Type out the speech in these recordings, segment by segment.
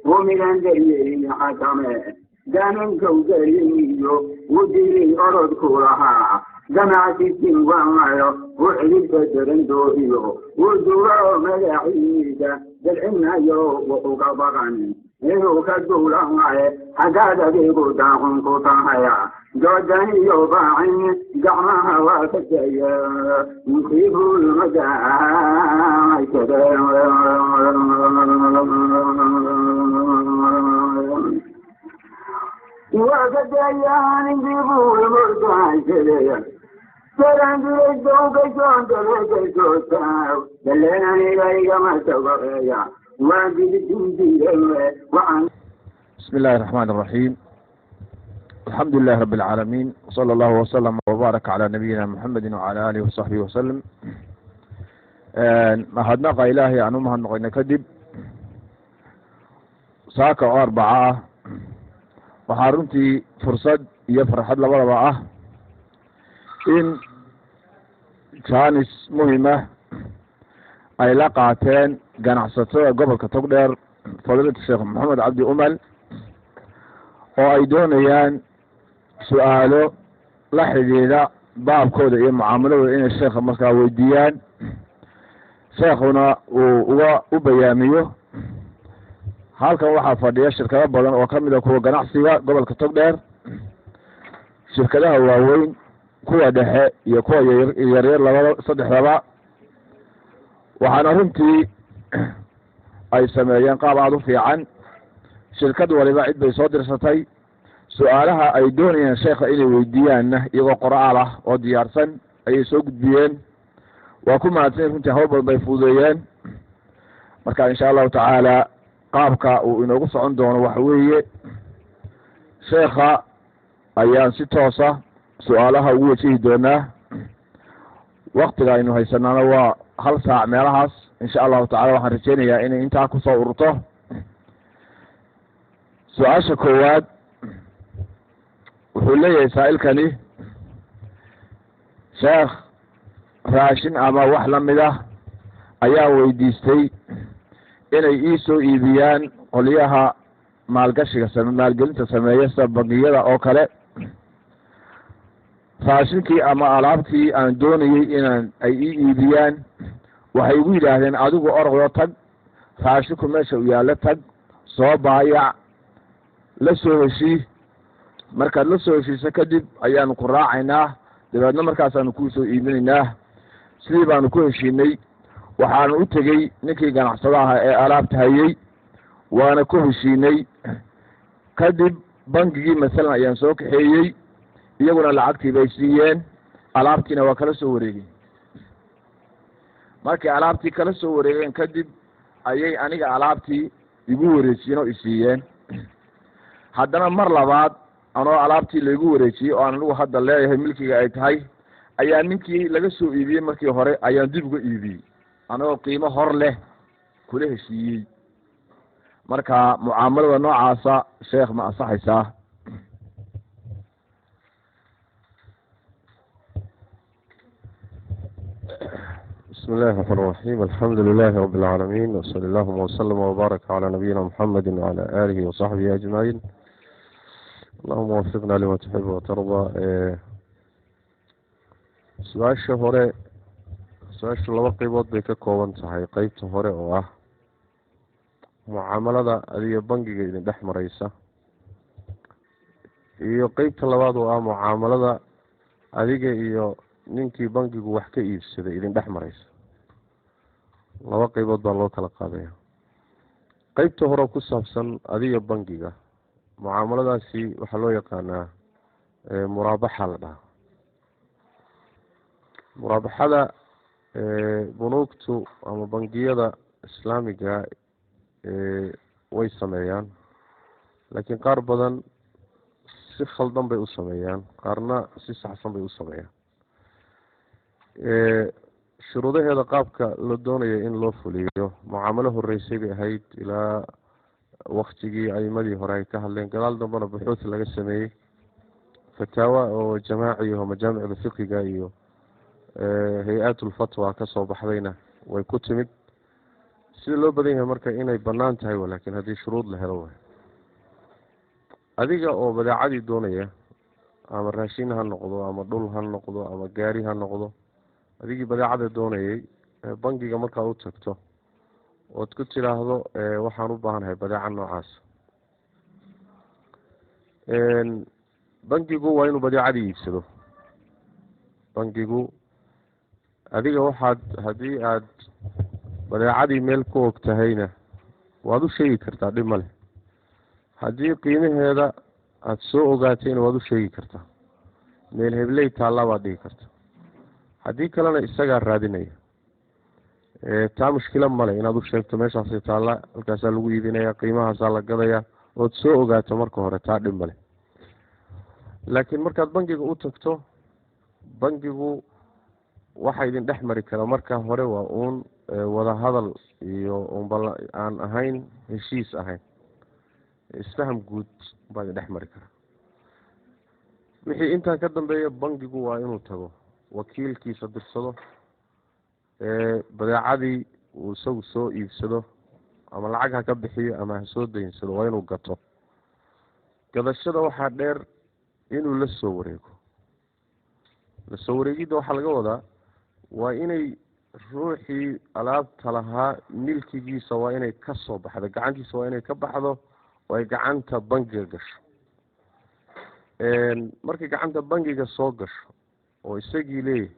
ومن عندي حكمه دامن كوزرينيو وديني أرد كورها جمعت السنوان وعلي بدرن دوهيو ودورا ملاعيدا بالعنايو وقبغاني إنه كدولا معي حقاد بيقو داهم كوتاهايا جوجاني يوباعين جعمها وكتايا نصيبوا المجاعي كده وكتايا نصيبوا المجاعي كده سرنجي الدوك شون تلك شوتاو دلناني غير ما تبغيا بسم الله الرحمن الرحيم. الحمد لله رب العالمين، وصلى الله وسلم وبارك على نبينا محمد وعلى آله وصحبه وسلم. mahadnaqa ilaahay aan u mahadnaqayna kadib saaka oo arbaca ah waxaa runtii fursad iyo farxad labadaba ah in jaanis muhima ay la qaateen ganacsatada gobolka togdheer fadilada sheekh maxamed cabdi umal oo ay doonayaan su-aalo la xidhiidha baabkooda iyo mucaamaladooda inay sheekha markaa weydiiyaan, sheekhuna uu u bayaamiyo. halkan waxaa fadhiya shirkado badan oo ka mid a kuwa ganacsiga gobolka togdheer, shirkadaha waaweyn, kuwa dhexe iyo kuwa yaryar saddexdaba. waxaana runtii ay sameeyeen qaab aada u fiican. shirkad waliba cid bay soo dirsatay, su-aalaha ay doonayaan sheekha inay weydiiyaanna iyagoo qoraal ah oo diyaarsan ayay soo gudbiyeen. waa ku mahadsan runtii hawl badan bay fududeeyeen. marka insha allahu tacaala qaabka uu inoogu socon doono waxa weeye sheekha ayaan si toosa su-aalaha ugu wajihi doonaa. waktiga aynu haysanaana waa 1 saac meelahaas. insha allahu tacala waxaan rajeynayaa inay intaa kusoo ururto. su-aasha koowaad wuxuu leeyahay saa'ilkani, sheekh raashin ama wax lamid ah ayaa weydiistay inay ii soo iibiyaan qolyaha maalgelinta sameeya sida bangiyada oo kale. raashinkii ama alaabtii aan doonayey ay ii iibiyaan waxay igu yidhaahdeen adigu orqdo tag, raashinku meesha u yaallo tag, soo baayac, la soo heshii. markaad la soo heshiisa kadib ayaanu ku raacaynaa, dabeedna markaasaanu kuu soo iibinaynaa. sidii baanu ku heshiinay. waxaanu u tegey ninkii ganacsada aha ee alaabta hayey, waana ku heshiinay. kadib bangigii masalan ayaan soo kaxeeyey, iyaguna lacagtii bay siiyeen, alaabtiina waa kala soo wareegeen. markay alaabtii kala soo wareegeen kadib ayay aniga alaabtii igu wareejiyeen oo isiiyeen. haddana mar labaad anoo alaabtii laigu wareejiyey oo aan anigu hadda leeyahay milkiga ay tahay, ayaa ninkii laga soo iibiyey markii hore ayaan dib uga iibiyey anagoo qiimo hor leh kula heshiiyey. marka mucaamalada noocaasa sheekh ma ansaxaysaa? بسم الله الرحمن الرحيم. الحمد لله رب العالمين، وصلى الله وسلم وبارك على نبينا محمد وعلى آله وصحبه أجمعين. اللهم وفقنا لما تحب وترضى. su-aasha hore, su-aashu laba qaybood bay ka kooban tahay. qeybta hore oo ah mucaamalada adiga bangiga idin dhex maraysa, iyo qeybta labaad oo ah mucaamalada adiga iyo ninkii bangigu wax ka iibsaday idin dhex maraysa. laba qaybood baa loo kala qaadaya. qeybta hore ku saabsan adiga bangiga, mucaamaladaasi waxaa loo yaqaanaa muraabaxa la dhaha. muraabaxada bunuugtu ama bangiyada islaamiga way sameeyaan, laakiin qaar badan si khaldan bay u sameeyaan, qaarna si saxsan bay u sameeyaan. shuruudaheeda qaabka la doonaya in loo fuliyo, mucaamalo horeysay bay ahayd ilaa waktigii aimadii hore ay ka hadleen. gadaal dambena buxuuth laga sameeyey, fataawa oo jamaaci oo majaamicda fiqiga iyo hay-aatulfatwa ka soo baxdayna way ku timid. sida loo badan yahay marka inay bannaan tahay laakiin haddii shuruud la helo waay adiga oo badeecadii doonaya ama raashin ha noqdo ama dhul ha noqdo ama gaari ha noqdo adigii badeecada doonayay bangiga markaa u tagto ood ku tidhaahdo waxaan u baahanahay badeeca noocaas bangigu waa inuu badeecadii iibsado bangigu adiga waxaad haddii aada badeecadii meel ku og tahayna waad u sheegi kartaa dhib ma leh haddii qiimaheeda aada soo ogaatayna waad u sheegi kartaa meel hebley taallaa baad dhigi karta haddii kalena isagaa raadinaya taa mushkila male inaad u sheegto meeshaasi taalla halkaasaa lagu iibinaya qiimahaasaa la gadaya ood soo ogaato marka hore taa dhib male laakiin markaad bangiga u tagto bangigu waxa idin dhex mari kara marka hore waa uun wada hadal iyo unbal aan ahayn heshiis ahayn isfaham guud baa idin dhex mari kara wixii intaa ka dambeeya bangigu waa inuu tago wakiilkiisa dirsado badeecadii uu isagu soo iibsado ama lacag ha ka bixiyo ama ha soo daynsado waa inuu gato gadashada waxaa dheer inuu la soo wareego la soo wareegidda waxaa laga wadaa waa inay ruuxii alaabta lahaa milkigiisa waa inay ka soo baxdo gacantiisa waa inay ka baxdo oo ay gacanta bangiga gasho markay gacanta bangiga soo gasho oo isagii leeyahay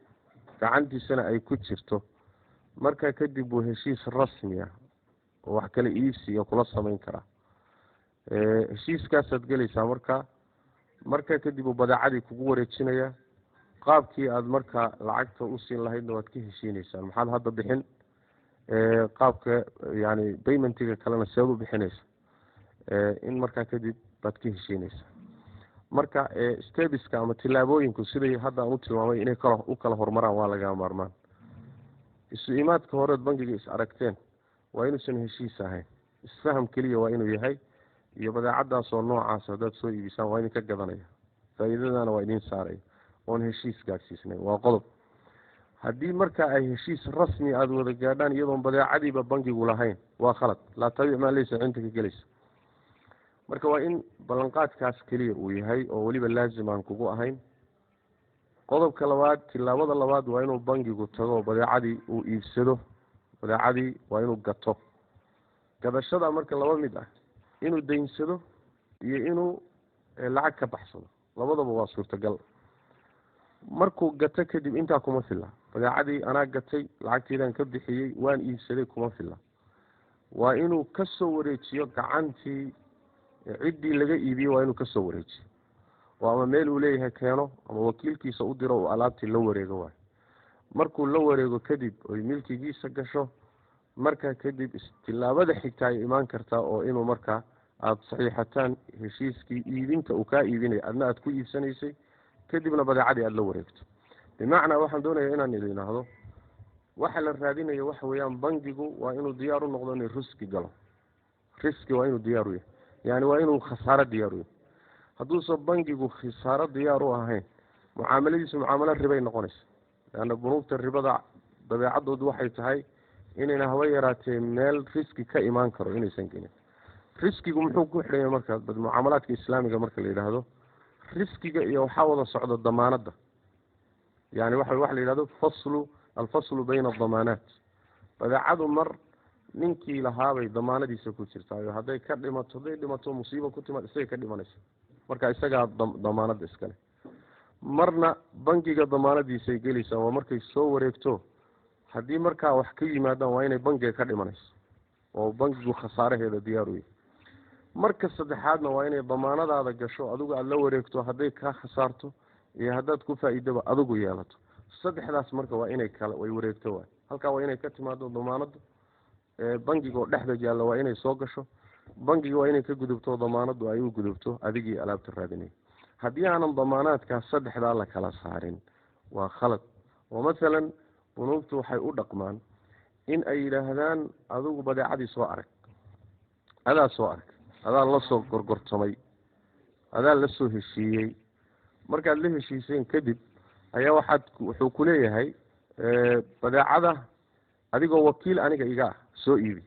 gacantiisana ay ku jirto markaa kadib buu heshiis rasmi ah oo wax kala iibsiga kula samayn karaa heshiiskaasaad gelaysaa markaa kadib uu badeecadii kugu wareejinaya qaabkii aada markaa lacagta usiin lahaydna waad ka heshiinaysaan maxaad hadda bixin qaabka yani paymentiga kalena seed u bixinaysa in markaa kadib baad ka heshiinaysaa marka stebiska ama tillaabooyinku siday hadda aan u tilmaamay inay u kala horumaraan waa laga maarmaan isu imaadka horeed bangiga is aragteen waa inuusan heshiis ahayn isfaham keliya waa inuu yahay iyo badeecadaas oo noocaas haddaad soo iibisaan waa idin ka gadanaya faa'iidadana waa idin saaraya oon heshiis gaadhsiisnayn waa qodob haddii marka ay heshiis rasmi aada wada gaadhaan iyadoon badeecadiiba bangigu lahayn waa khalad laa tabic maa leysa cinta ka gelaysa marka waa in ballanqaadkaas keliya uu yahay oo weliba laazim aan kugu ahayn qodobka labaad tillaabada labaad waa inuu bangigu tago badeecadii uu iibsado badeecadii waa inuu gato gadashada marka laba mid ah inuu daynsado iyo inuu lacag ka baxsado labadaba waa suurtagal markuu gato kadib intaa kuma filla badeecadii anaa gatay lacagteedaan ka bixiyey waan iibsaday kuma filla waa inuu ka soo wareejiyo gacantii ciddii laga iibiyey waa inuu ka soo wareejiyo oo ama meel uu leeyahay keeno ama wakiilkiisa u diro uu alaabtii la wareego waayo markuu la wareego kadib oy milkigiisa gasho markaa kadib tillaabada xigta ay imaan kartaa oo inuu markaa aada saxiixataan heshiiskii iibinta uu kaa iibinaya adna aada ku iibsanaysay kadibna badeecadii aada la wareegto bimacnaa waxaan doonayaa inaan idin idhaahdo waxa la raadinayo waxa weeyaan bangigu waa inuu diyaar u noqdo inuu riski galo riski waa inuu diyaar u yahay yani waa inuu khasaaro diyaar u yahay hadduusan bangigu khasaaro diyaar u ahayn mucaamaladiisu mucaamalo ribay noqonaysa leanna bunuugta ribada dabeecadoodu waxay tahay inayna haba yaraatee meel riski ka imaan karo inaysan gelin riskigu muxuu ku xidhanya marka mucaamalaadka islaamiga marka la yidhaahdo riskiga iyo waxaa wada socda damaanadda yani waxa la yidhahdo alfaslu bayna adamaanaat badeecadu mar ninkii lahaabay damaanadiisa ku jirtaayo hadday dhimato musiibo ku timaad isaga ka dhimanaysa marka isagaa damaanadda iskale marna bangiga damaanadiisay gelaysaa waa markay soo wareegto haddii markaa wax ka yimaadaan waa inay bangiga ka dhimanayso oo bangigu khasaaraheeda diyaar u yahay marka saddexaadna waa inay damaanadaada gasho adigu aada la wareegto hadday kaa khasaarto iyo haddaad ku faa'iidaba adigu yeelato saddexdaas marka waa inay way wareegto waay halkaa waa inay ka timaado damaanadda bangiga oo dhexda yaalla waa inay soo gasho bangiga waa inay ka gudubto damaanaddu ay u gudubto adigii alaabta raadinaya haddii aanan damaanaadkaas saddexdaa la kala saarin waa khalad oo masalan bunuugtu waxay u dhaqmaan in ay yidhaahdaan adigu badeecadii soo arag adaa soo arag adaa la soo gorgortamay adaa la soo heshiiyey markaad la heshiiseen kadib ayaa wuxuu ku leeyahay badeecada adigoo wakiil aniga iga ah soo iibi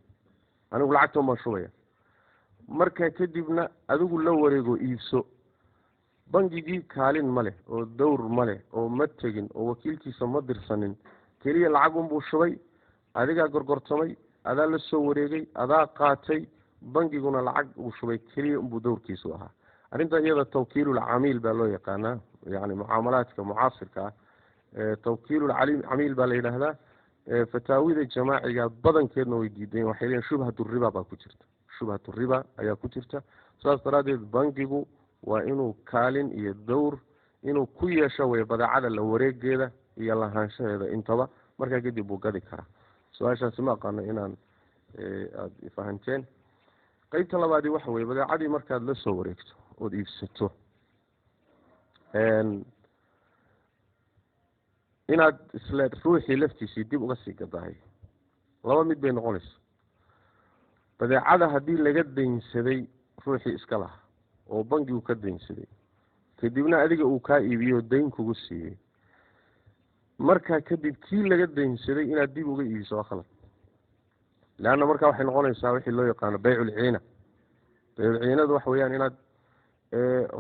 anigu lacagtan baan shubaya markaa kadibna adigu la wareego iibso bangigii kaalin ma leh oo dowr ma leh oo ma tegin oo wakiilkiisa ma dirsanin keliya lacag unbuu shubay adigaa gorgortamay adaa la soo wareegay adaa qaatay bangiguna lacag uu shubay keliya unbuu dowrkiisu ahaa arrinta iyada tawkiilulcamiil baa loo yaqaanaa yani mucaamalaadka mucaasirka ah tawkiilulcamiil baa la yidhaahdaa fataawida jamaaciga badankeedna way diideen waxay leeyihin shubhatu riba baa ku jirta shubhatu riba ayaa ku jirta saas daraaddeed bangigu waa inuu kaalin iyo dowr inuu ku yeesho way badeecada la wareegeeda iyo lahaanshaheeda intaba markaa kadib buu gadi karaa su-aashaasi ma aqaano inaan aada fahanteen qeybta labaadii waxa weye badeecadii markaad la soo wareegto ood iibsato inaad isla ruuxii laftiisii dib uga sii gadaayo laba mid bay noqonaysa badeecada haddii laga daynsaday ruuxii iska laha oo bangigu ka daynsaday kadibna adiga uu kaa iibiyo dayn kugu siiyey markaa kadib kii laga daynsaday inaad dib uga iibiso waa khalad leanna markaa waxay noqonaysaa wixii loo yaqaano bayculciina bayculciinadu waxa weeyaan inaad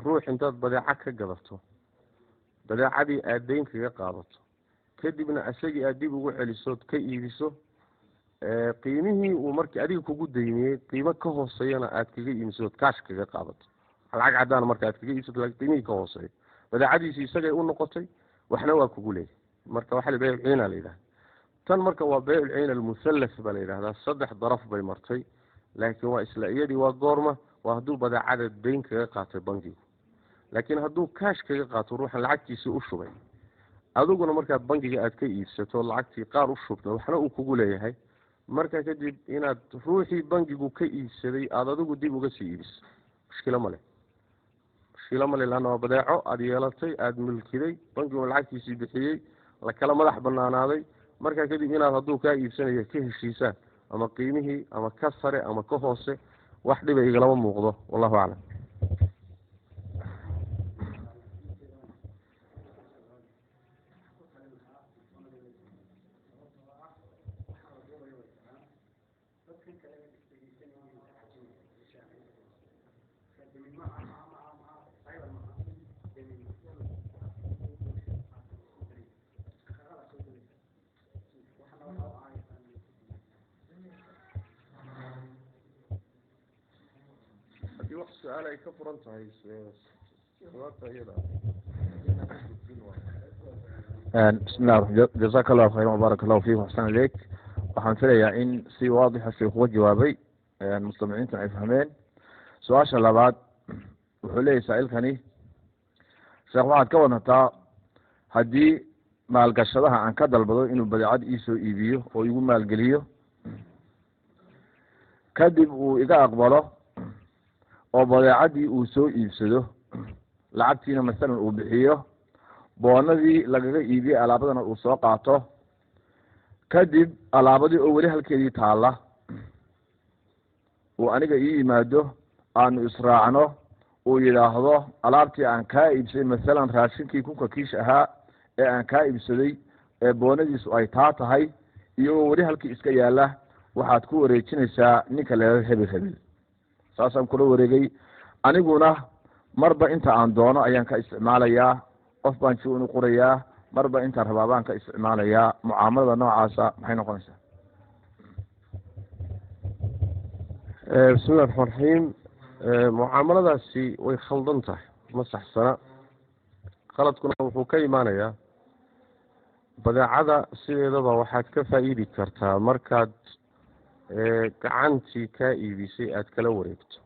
ruux intaad badeeco ka gadato badeecadii aad dayn kaga qaadato kadibna isagii aad dib ugu celisood ka iibiso qiimihii uu markii adiga kugu daymiyey qiimo ka hooseeyana aad kaga iibsood kaash kaga qaadato lacag cadaan marka aad kaga iibsato laakiin qiimihii ka hooseeyo badeecadiisii isagay u noqotay waxna waa kugu leeyahay marka waxaa bayculciina la yidhahda tan marka waa bayculciina almusallas baa la yidhahdaa 3 daraf bay martay laakiin waa isla iyadii waa goorma waa hadduu badeecada dayn kaga qaatay bangigu laakiin hadduu kaash kaga qaato ruuxan lacagtiisii u shubay adiguna markaad bangiga aad ka iibsato lacagtii qaar u shubto waxna uu kugu leeyahay markaa kadib inaad ruuxii bangigu ka iibsaday aada adigu dib uga sii iibiso mushkilo male laanna waa badeeco aada yeelatay aada mulkiday bangiguna lacagtiisii bixiyey la kala madax banaanaaday markaa kadib inaad hadduu kaa iibsanayo ka heshiisaan ama qiimihii ama ka sare ama ka hoose wax dhiba igalama muuqdo wallahu aclam su-aal ay ka furan tahay jawaabta iyada bismillah jazaaka allahu khayran wabaarak allahu fiikum axsan ileyk waxaan filayaa in si waadixa sheekh uga jawaabay mustamicintan ay fahmeen su-aasha labaad wuxuu leeyahy saa-ilkani sheekh waxaad ka wadataa haddii maalgashadaha aan ka dalbado inuu badeecad iisoo iibiyo oo igu maalgeliyo kadib uu iga aqbalo oo badeecadii uu soo iibsado lacagtiina masalan uu bixiyo boonadii lagaga iibiyey alaabadana uu soo qaato kadib alaabadii oo weli halkeedii taalla uu aniga ii yimaado aanu israacno uu yidhaahdo alaabtii aan kaa iibsaday masalan raashinkii kunka kiish ahaa ee aan kaa iibsaday ee boonadiisu ay taa tahay iyagoo weli halkii iska yaalla waxaad ku wareejinaysaa ninka leedahay hebel saasaan kula wareegay aniguna marba inta aan doono ayaan ka isticmaalayaa qof baan jiun u qorayaa marba intaan rabaa baan ka isticmaalayaa mucaamalada noocaasa maxay noqonaysaa bismillahi raxmaan raxiim mucaamaladaasi way khaldan tahay ma saxsana khaladkuna wuxuu ka imaanayaa badeecada sideedaba waxaad ka faa'iidi kartaa markaad gacantii kaa iibisay aada kala wareegto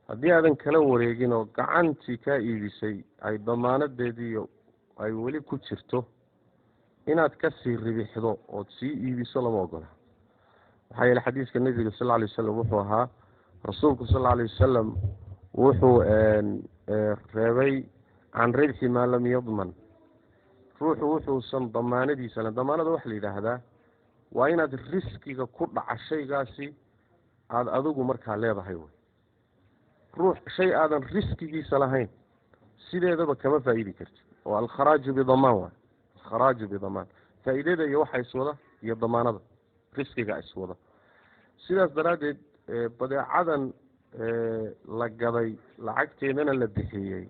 haddii aadan kala wareegin oo gacantii kaa iibisay ay damaanadeediiyo ay weli ku jirto inaad kasii ribixdo ood sii iibiso lama ogola maxaa yeele xadiiska nebiga sal lla lay wasalam wuxuu ahaa rasuulku sal lla alay wasalam wuxuu reebay can ribxi maa lam yadman ruuxu wuxuusan damaanadiisa damaanada waxa la yidhaahdaa waa inaad riskiga ku dhaca shaygaasi aada adigu markaa leedahay wey ruux shay aadan riskigiisa lahayn sideedaba kama faa'iidi karti oo alkharaaju bidamaan waay alkharaaju bidamaan faa'iidada iyo waxa iswada iyo damaanada riskiga iswada sidaas daraaddeed badeecadan la gaday lacagteedana la bixiyey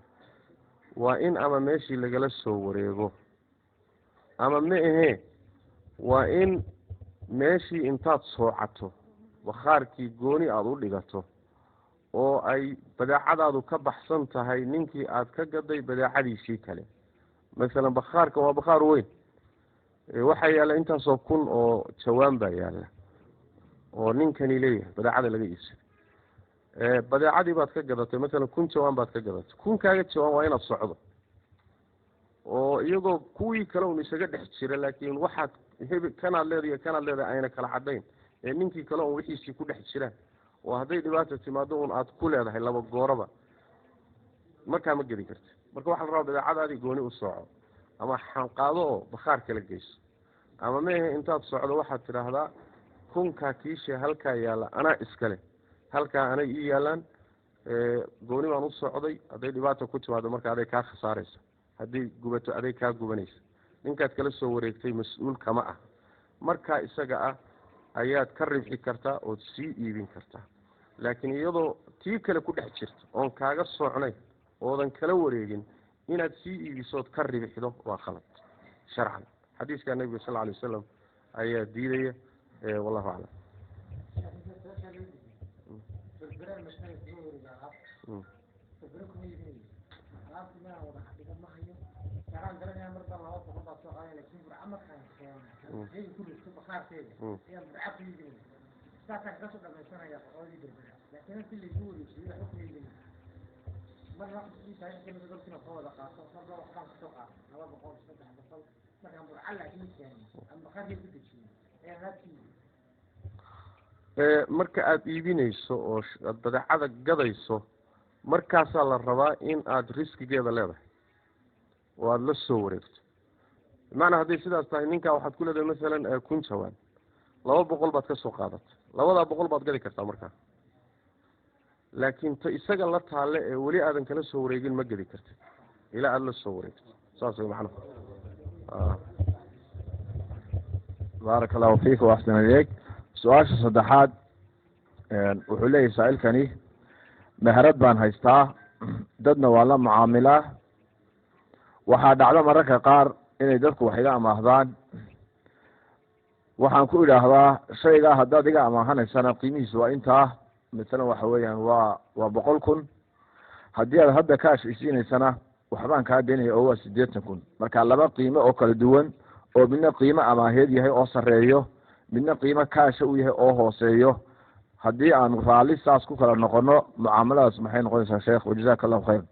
waa in ama meeshii lagala soo wareego ama ma ahee waa in meeshii intaad soocato bakhaarkii gooni aada u dhigato oo ay badeecadaadu ka baxsan tahay ninkii aada ka gaday badeecadiisii kale. masalan bakhaarka waa bakhaar weyn, waxaa yaalla intaasoo kun oo jawaan baa yaalla oo ninkani leeyahay badeecada laga iibsaday. badeecadii baad ka gadatay, masalan 1000 jawaan baad ka gadatay. 1000kaaga jawaan waa inaad socdo oo iyagoo kuwii kale un isaga dhex jira, laakiin waxaad kanaad leedahay ayna kala cadayn, ninkii kale un wixiisii ku dhex jiraan, oo hadday dhibaata timaado un aad ku leedahay laba gooraba, markaa ma gedi karti. marka waxaa la rabaa badeecadaadii gooni u sooco, ama xanqaado oo bakhaar kala geyso, ama meehe intaad socdo waxaad tidhaahdaa 1000kaa kiisha halkaa yaalla anaa iskale, halkaa anay ii yaallaan, gooni baan u socday, hadday dhibaata ku timaado marka aday kaa khasaaraysa, hadday gubato aday kaa gubanaysa, ninkaad kala soo wareegtay mas-uul kama ah. markaa isaga ah ayaad ka ribxi kartaa ood sii iibin kartaa. laakiin iyadoo tii kale ku dhex jirto oon kaaga socnay oodan kala wareegin inaad sii iibisood ka ribixdo waa khalad sharcan. xadiiska nabiga sal alay wasalam ayaa diidaya. wallahu aclam. marka aada iibinayso oo aad badeecada gadayso, markaasaa la rabaa in aada riskigeeda leedahay oo aada la soo wareegto. bimacnaa hadday sidaas tahay ninkaa waxaad ku leedahay masalan 1000 jawaan, 200 baad ka soo qaadatay, 200 baad gadi kartaa markaa. laakiin ta isaga la taalle ee weli aadan kala soo wareegin ma gedi kartid ilaa aada la soo wareegto. saas way macnuhu. baarak allahu fiika waaxsan ilayk. su-aasha saddexaad wuxuu leeyahay saa-ilkani, meherad baan haystaa, dadna waa la mucaamilaa, waxaa dhacda mararka qaar inay dadku wax iga amaahdaan, waxaan ku idhaahdaa shaygaa haddaad iga amaahanaysana qiimihiisu waa intaa, masalan waxa weeyaan waa 100,000. haddii aad hadda kaash isiinaysana waxbaan kaa daynaya oo waa 80,000. marka laba qiimo oo kala duwan, oo midna qiimo amaaheed yahay oo sarreeyo, midna qiimo kaasha u yahay oo hooseeyo. haddii aan raalli saas ku kala noqono, mucaamaladaas maxay noqonaysaa sheekh? wajazaaka allahu khayr.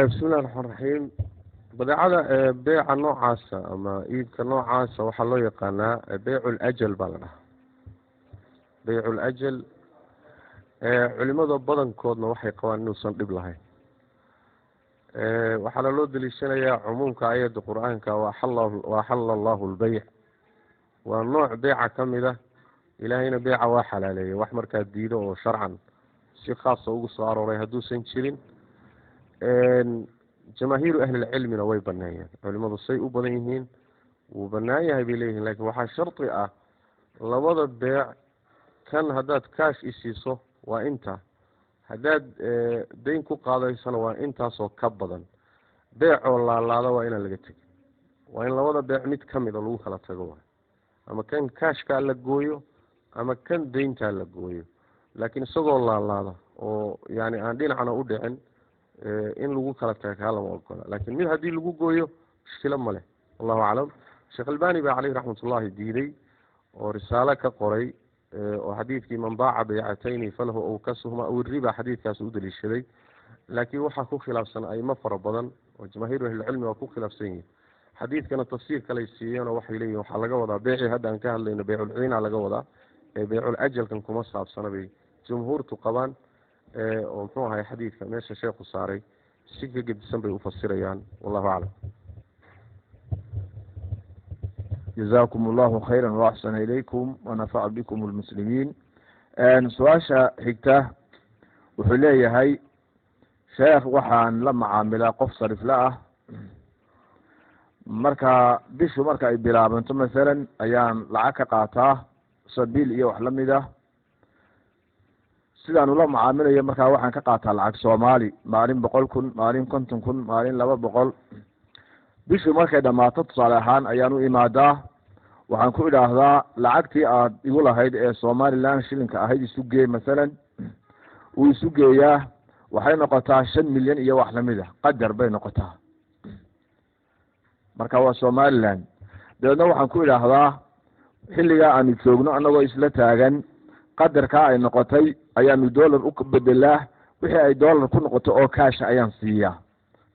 bismillahi raxmaan raxiim. badeecada beeca noocaasa ama iibka noocaasa waxaa loo yaqaanaa beyculajal baa la dhahaa. beyculajal culimada badankoodna waxay qabaan inuusan dhib lahayn. waxaana loo deliishanayaa cumuumka aayadda qur-aanka waaxalla allahu lbeyc. waa nooc beeca ka mid a, ilaahayna beeca waa xalaaleeyey. wax markaa diido oo sharcan si khaasa ugu soo arooray hadduusan jirin. jamaahiiru ahlilcilmina way baneeyeen. culimadu say u badan yihiin wuu banaan yahay bay leeyihiin, laakiin waxaa shardi ah labada beec, kan haddaad kaash isiiso waa inta, haddaad dayn ku qaadaysana waa intaasoo ka badan. beecoo laalaada waa inaan laga tegin, waa in labada beec mid ka mida lagu kala tago waay. ama kan kaashkaa la gooyo ama kan dayntaa la gooyo, laakiin isagoo laalaada oo yani aan dhinacna u dhicin in lagu kala taga kaa lama ogola. laakiin mid haddii lagu gooyo mushkilo ma leh. wallahu aclam. sheekh albani baa caleyhi raxmatullahi diiday oo risaalo ka qoray oo xadiidkii man baaca baycatayni falahu awkasuhuma aw riba xadiidkaas u daliishaday. laakiin waxaa ku khilaafsan aimo fara badan oo jamaahiiru ahlilcilmi waa ku khilaafsan yihin. xadiidkana tafsiir kaley siiyeen oo waxay leeyihin waxaa laga wadaa beecii hadda aan ka hadlayno beyculciina laga wadaa, beyculajalkan kuma saabsana bay jumhuurtu qabaan. oo muxuu ahay xadiidka meesha sheekhu saaray si ka gedisan bay ufasirayaan. wallahu aclam. jazaakum allahu khayra waaxsana ilaykum wanafaca bikum lmuslimiin. su-aasha xigta wuxuu leeyahay, sheekh waxaan la macaamilaa qof sarifla ah, marka bishu marka ay bilaabanto masalan ayaan lacag ka qaataa sabiil iyo wax lamid ah sidaan ula macaamilayo markaa waxaan ka qaataa lacag soomaali maalin 100 kun maalin 50 kun maalin 200 bishii markay dhamaato tusaale ahaan ayaan u imaadaa waxaan ku idhaahdaa lacagtii aad igu lahayd ee Somaliland shilinka ahayd isu geey masalan uu isu geeyaa waxay noqotaa 5 milyan iyo wax lamid ah qadar bay noqotaa marka waa Somaliland deedna waxaan ku idhaahdaa xilliga aan joogno anagoo isla taagan qadarka ay noqotay ayaanu dollar u bedelaa wixii ay dollar ku noqoto oo cash ayaan siiyaa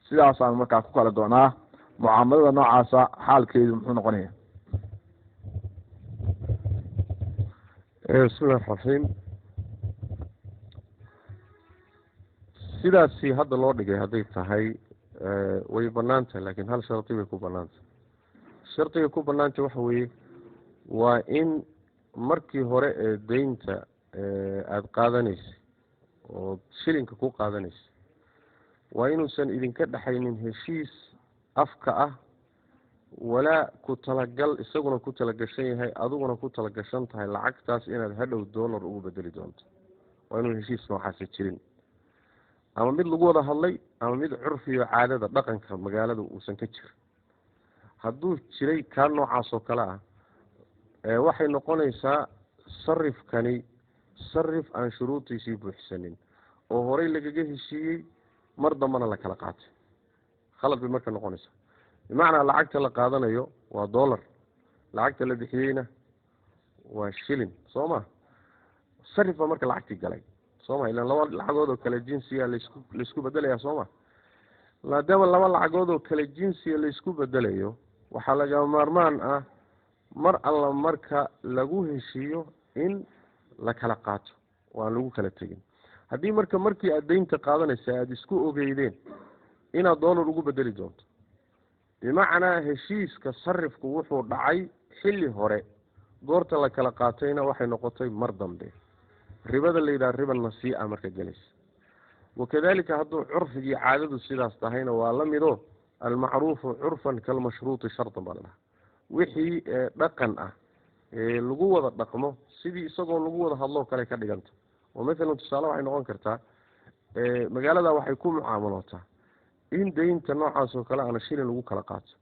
sidaas aan markaa ku kala doonaa mucaamalada noocaasa xaalkeedu muxuu noqonayaa bismillahi raxiim sidaasi hadda loo dhigay hadday tahay way banaantahay laakiin hal shardi bay ku banaantahay shardiga ku banaanta waxa weeye waa in markii hore ee deynta aada qaadanaysay oo shilinka ku qaadanaysay waa inuusan idinka dhexaynin heshiis afka ah walaa ku talagal isaguna ku talagashan yahay adiguna ku talagashan tahay lacagtaas inaad hadhow dollar ugu bedeli doonto waa inuu heshiis noocaasi jirin ama mid lagu wada hadlay ama mid curfiyo caadada dhaqanka magaalada uusan ka jirin hadduu jiray kaa noocaas oo kale ah waxay noqonaysaa sarifkani sarif aan shuruudiisii buuxsanin oo horey lagaga heshiiyey mar dambana la kala qaatay khalad bay marka noqonaysaa bimacnaa lacagta la qaadanayo waa dollar lacagta la bixiyeyna waa shilin soo ma sarif baa marka lacagtii galay soo ma ilaan laba lacagood oo kale jinsiya laysku bedelayaa soo ma maadaama laba lacagood oo kale jinsiya laysku bedelayo waxaa laga maarmaan ah mar alla marka lagu heshiiyo in la kala qaato waan lagu kala tegin haddii markii aad deynta qaadanaysa aada isku ogeydeen inaad dollar ugu bedeli doonto bimacnaa heshiiska sarifku wuxuu dhacay xilli hore goorta la kala qaatayna waxay noqotay mar dambe ribada la yidhaha riba nasii'a marka gelaysa wakadalika hadduu curfigii caadadu sidaas tahayna waa la mido almacruufu curfan kalmashruuti shardan baa la dhaha wixii dhaqan ah lagu wada dhaqmo sidii isagoo lagu wada hadloo kale ka dhiganta oo maalan tusaale waxay noqon kartaa magaalada waxay ku mucaamalootaa in deynta noocaas oo kale ana shilin lagu kala qaato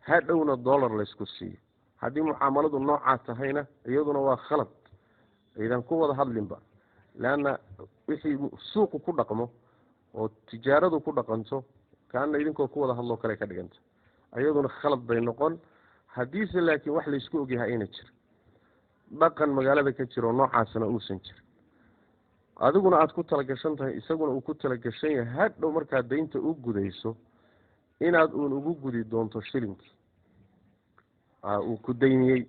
hadhowna dollar laysku siiyo haddii mucaamaladu noocaa tahayna iyaduna waa khalad aydan ku wada hadlinba leanna wixii suuqu ku dhaqmo oo tijaaradu ku dhaqanto kaana idinkoo ku wada hadloo kale ka dhiganta iyaduna khalad bay noqon haddiise laakiin wax laysku ogyahay ayna jir dhaqan magaalada ka jiro noocaasna uusan jirin adiguna aada ku talagashan tahay isaguna uu ku talagashan yahay hadhow markaad deynta u gudayso inaad uun ugu gudi doonto shilinkii uu ku dayniyey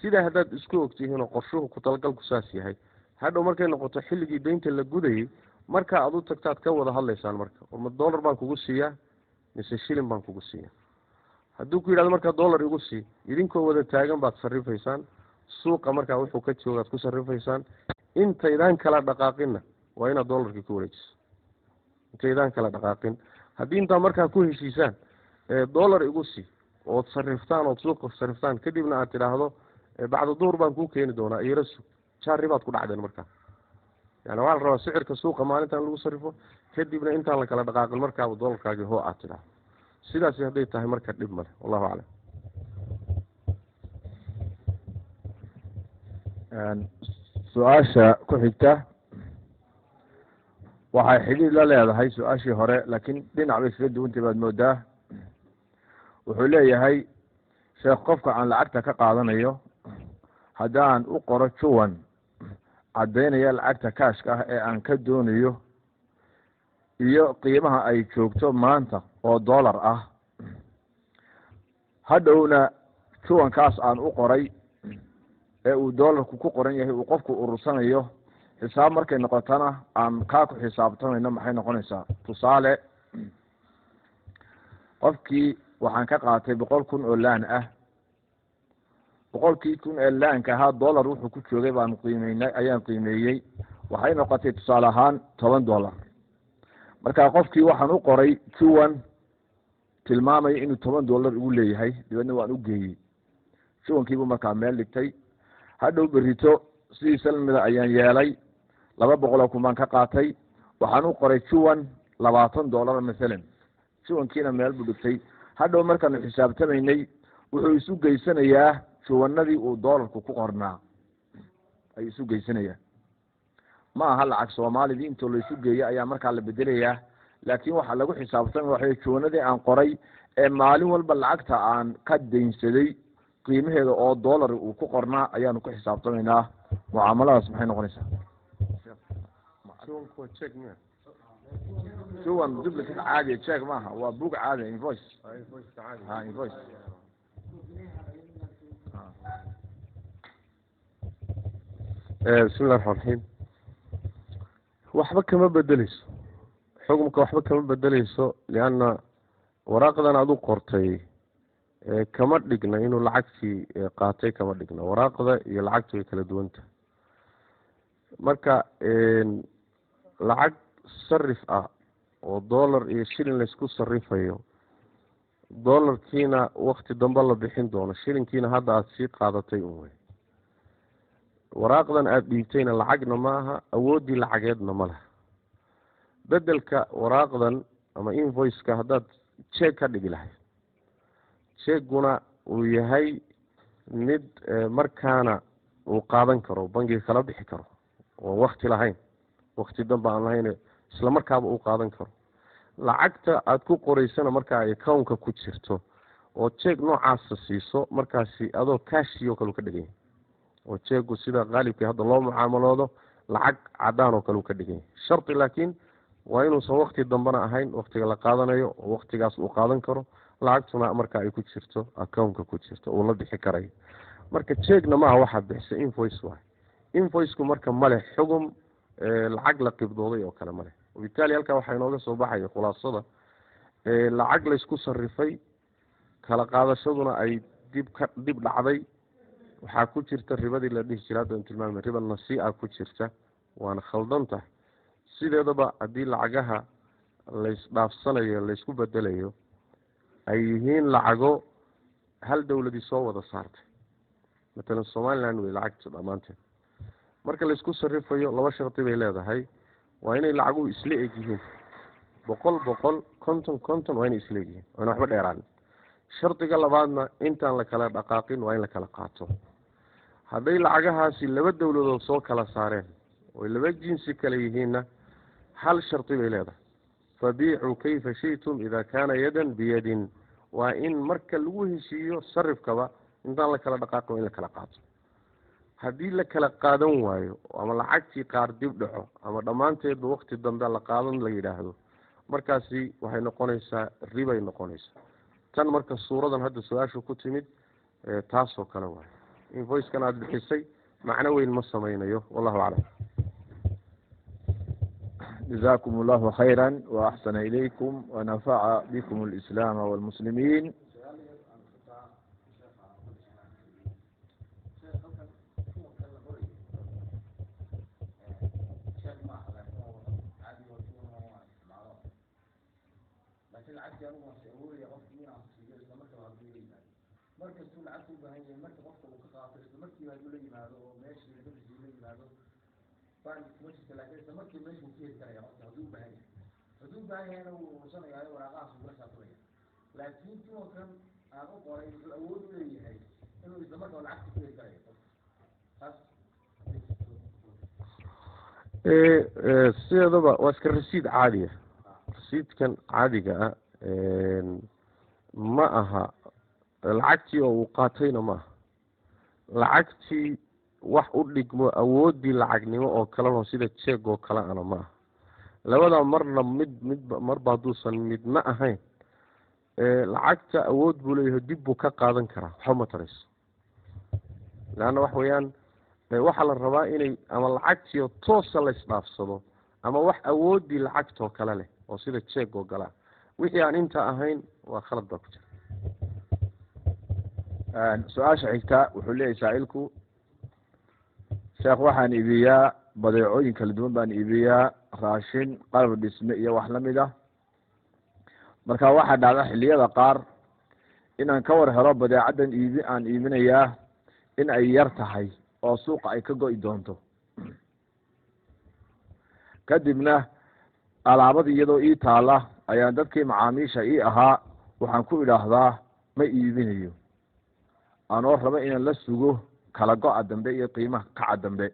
sidaa haddaad isku ogtihiinoo qorshuhu ku talagalku saas yahay hadhow markay noqoto xilligii deynta la gudayay markaa aad u tagtaad ka wada hadlaysaan marka ma dollar baan kugu siiyaa mise shilin baan kugu siiyaa hadduu ku yidhahdo markaa dollar igu sii idinkoo wada taagan baad sarrifaysaan suuqa markaa wuxuu ka joogaad ku sarrifaysaan intaydaan kala dhaqaaqinna waa inaad dollarkii ku wareejiso intaydaan kala dhaqaaqin haddii intaa markaa ku heshiisaan dollar igu sii ood sarriftaan ood suuqa sarriftaan kadibna aad tidhaahdo bacda duhur baan kuu keeni doonaa iyara sug jaarri baad ku dhacdeen markaa yani waxaa la rabaa sicirka suuqa maalintan lagu sarrifo kadibna intaan la kala dhaqaaqin markaaba dollarkaagii hoo aad tidhaahdo sidaasi hadday tahay marka dhib male wallahu aclam su-aasha ku xigta waxay xidhiid la leedahay su-aashii hore laakiin dhinac bay isla duwantay baad moodaa wuxuu leeyahay sheekh qofka aan lacagta ka qaadanayo haddaan u qoro juwan caddaynaya lacagta kaashka ah ee aan ka doonayo iyo qiimaha ay joogto maanta oo dollar ah hadhowna juwankaas aan u qoray ee uu dollarku ku qoran yahay uu qofku urursanayo xisaab markay noqotana aan kaa ku xisaabtamayno maxay noqonaysaa tusaale qofkii waxaan ka qaatay 100 kun oo laan ah 100 kun ee laanka ahaa dollar wuxuu ku joogay baan ayaan qiimeeyey waxay noqotay tusaale ahaan $10 markaa qofkii waxaan u qoray juwan tilmaamaya inuu $10 ugu leeyahay dibadna waan u geeyey juwankiibuu markaa meel dhigtay hadhow berito sidii salmida ayaan yeelay 200 kun baan ka qaatay waxaan u qoray juwan $20 masalan juwankiina meel buu dhigtay hadhow markaanu xisaabtamaynay wuxuu isu geysanayaa juwanadii uu doolarku ku qornaa ay isu geysanayaa ma aha lacag Soomaalida inta la isu geeyo ayaa markaa la bedelayaa laakiin waxa lagu xisaabtamay waxay juwanadii aan qoray ee maalin walba lacagta aan ka deynsaday qiimaheeda oo doolar uu ku qornaa ayaanu ku xisaabtamaynaa mucaamaladaas maxay noqonaysaa juwan duplicate caadi check maaha waa book caadi invoice invoice بسم الله الرحمن الرحيم waxba kama bedelayso xukunka waxba kama bedelayso lianna waraaqdan aad u qortay kama dhigna inuu lacagtii qaatay kama dhigna waraaqda iyo lacagtu way kala duwan tahay marka lacag sarif ah oo dollar iyo shilin la isku sarifayo dollarkiina waqti dambe la bixin doono shilinkiina hadda aad sii qaadatay un wey waraaqdan aada dhiibtayna lacagna ma aha awooddii lacageedna ma laha bedelka waraaqdan ama invoiceka haddaad jeeg ka dhigi lahayd jeeguna uu yahay mid markaana uu qaadan karo bangiga kala bixi karo oo wakti lahayn wakti dambe aan lahayn isla markaaba uu qaadan karo lacagta aada ku qoraysana markaa ay accountka ku jirto oo jeeg noocaasa siiso markaasi adoo kaashiyo kale ka dhigan yahay oo jeegu sida qaalibkii hadda loo mucaamaloodo lacag cadaan oo kale u ka dhigan yahay sharti laakiin waa inuusan wakti dambena ahayn waktiga la qaadanayo oo waktigaas uu qaadan karo lacagtuna marka ay ku jirto accountka ku jirto uu la bixi karayo marka jeegna maaha waxaad bixisa invoice waay invoiceku marka male xugum lacag la qibdooday oo kale male wabitaali halkaa waxaa inooga soo baxaya khulaasada lacag laysku sarifay kala qaadashaduna ay dib dhacday waxaa ku jirta ribadii la dhihi jira hadda tilmaamay riba nasiica ku jirta waana khaldan tahay sideedaba haddii lacagaha laysdhaafsanayo laysku bedelayo ay yihiin lacago hal dawladii soo wada saartay matalan somaliland wey lacagta dhammaanteed marka laysku sarifayo 2 sharti bay leedahay waa inay lacaguhu isla eg yihiin 100 konton waa inay isla eg yihiin waana waxba dheeraan shardiga labaadna intaan la kala dhaqaaqin waa in la kala qaato hadday lacagahaasi 2 dawladood soo kala saareen oo 2 jinsi kale yihiinna hal sharti bay leedahay fabiicuu kayfa shi'tum idaa kaana yadan biyadin waa in marka lagu heshiiyo sarifkaba intaan la kala dhaqaaqin waa in la kala qaato haddii la kala qaadan waayo ama lacagtii qaar dib dhaco ama dhammaanteedba wakti dambe la qaadan la yidhaahdo markaasi waxay noqonaysaa ribay noqonaysaa tan marka suuradan hadda su-aashu ku timid taasoo kale waayo invoicekan aada bixisay macno weyn ma samaynayo wallahu aclam جزاكم الله خيرا وأحسن إليكم ونفع بكم الإسلام والمسلمين sideedaba waa iska rasiid caadiya rasiidkan caadiga ah ma aha lacagtii oo uu qaatayna ma aha lacagtii wax u dhigmo awooddii lacagnimo oo kalena sida jeeg oo kale ana ma aha labadaa marna marba hadduusan midna ahayn lacagta awood buu leeyahay dib buu ka qaadan karaa waxba ma tarayso leanna wax weeyaan waxaa la rabaa inay ama lacagtiio toosa la isdhaafsado ama wax awooddii lacagtoo kale leh oo sida jeeg oo galaa wixii aan inta ahayn waa khalad baa ku jira su-aasha xigta wuxuu leeyahay saa'ilku sheekh waxaan iibiyaa badeecooyin kala duwan baan iibiyaa raashin qalab dhisme iyo wax lamid ah marka waxaa dhacda xilliyada qaar inaan ka war helo badeecadan aan iibinayaa in ay yar tahay oo suuqa ay ka go'i doonto kadibna alaabadii iyadoo ii taala ayaan dadkii macaamiisha ii ahaa waxaan ku idhaahdaa ma iibinayo anoo raba inaan la sugo kala go-a dambe iyo qiimaha kaca dambe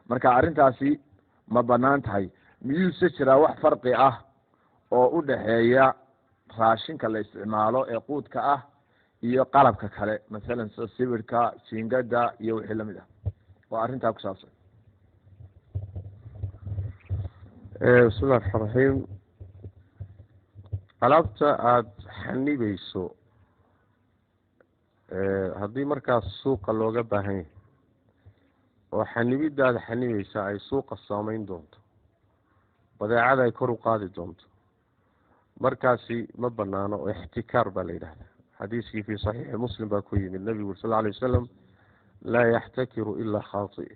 marka arrintaasi ma banaan tahay miyuuse jiraa wax farqi ah oo u dhaxeeya raashinka la isticmaalo ee quudka ah iyo qalabka kale masalan sida sibirhka jiingada iyo wixii lamid ah waa arrintaa ku saabsan bismillahi raxmaan raxiim alaabta aada xanibayso haddii markaas suuqa looga baahan yahay oo xanibidaada xanibaysa ay suuqa saameyn doonto badeecada ay kor u qaadi doonto markaasi ma banaano oo ixtikaar baa la yidhahdaa xadiiskii fii saxiixi muslim baa ku yimid nebigu sal lla alay wasalam laa yaxtakiru ilaa khaati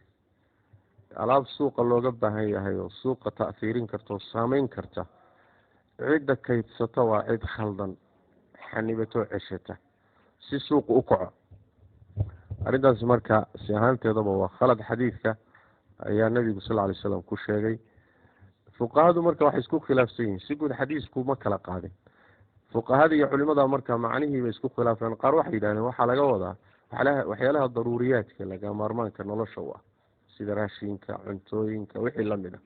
alaab suuqa looga baahan yahay oo suuqa ta'hiirin karta oo saameyn karta cidda kaydsata waa cid khaldan xanibatoo ceshata si suuqa u kaco arrintaas marka si ahaanteedaba waa khalad xadiidka ayaa nebigu sal lla alay wasalam ku sheegay fuqahadu marka waxay isku khilaafsan yihiin si guud xadiisku ma kala qaadin fuqahada iyo culimada marka macnihii bay isku khilaafeen qaar waxay yidhahdeen waxaa laga wadaa waxyaalaha daruuriyaadka laga maarmaanka nolosha u ah sida raashinka cuntooyinka wixii lamid ah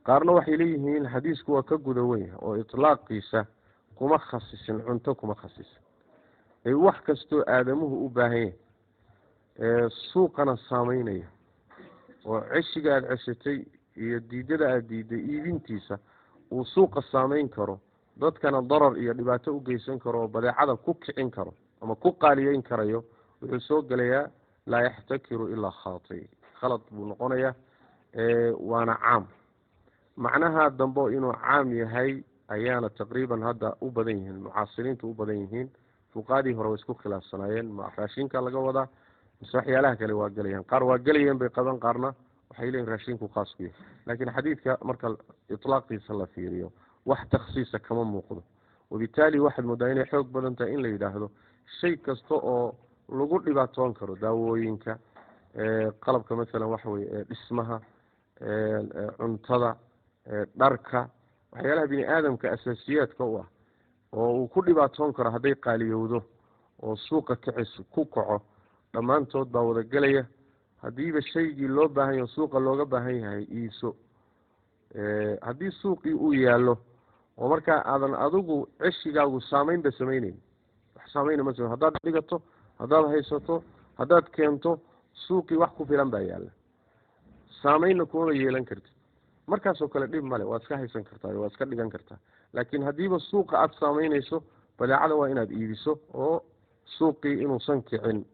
qaarna waxay leeyihiin xadiisku waa ka guda weyn oo itlaaqiisa kuma khasisin cunto kuma khasisin ee wax kastoo aadamuhu u baahan yahay suuqana saameynaya oo ceshiga aada ceshatay iyo diidada aada diiday iibintiisa uu suuqa saameyn karo dadkana darar iyo dhibaato u geysan karo oo badeecada ku kicin karo ama ku qaaliyeyn karayo wuxuu soo gelayaa laa yaxtakiru ilaa khaati khalad buu noqonayaa waana caam macnaha dambe inuu caam yahay ayaana taqriiban hadda u badan yihiin mucaasiriinta u badan yihiin fuqaadii hore way isku khilaafsanaayeen ma raashinka laga wadaa mise waxyaalaha kale waa gelayaan qaar waa gelayeen bay qaban qaarna waxay leeyihin raashinku khaas ku yahay laakiin xadiidka marka itlaaqiisa la fiiriyo wax takhsiisa kama muuqdo wabitaali waxaad moodaa inay xoog badan tahay in la yidhaahdo shay kasta oo lagu dhibaatoon karo daawooyinka qalabka masalan waxa weye dhismaha cuntada dharka waxyaalaha bini aadamka asaasiyaadka u ah oo uu ku dhibaatoon karo hadday qaaliyowdo oo suuqa kicis ku kaco dhammaantood baa wada gelaya haddiiba shaygii loo baahan yaho suuqa looga baahan yahay iibso haddii suuqii uu yaallo oo markaa aadan adigu ceshigaagu saameynba samayneyn wax saameyna ma same haddaad dhigato haddaad haysato haddaad keento suuqii wax ku filan baa yaalla saameynna kumaba yeelan kartid markaasoo kale dhib male waad iska haysan kartaa waad iska dhigan kartaa laakiin haddiiba suuqa aada saameynayso badeecada waa inaad iibiso oo suuqii inuusan kicin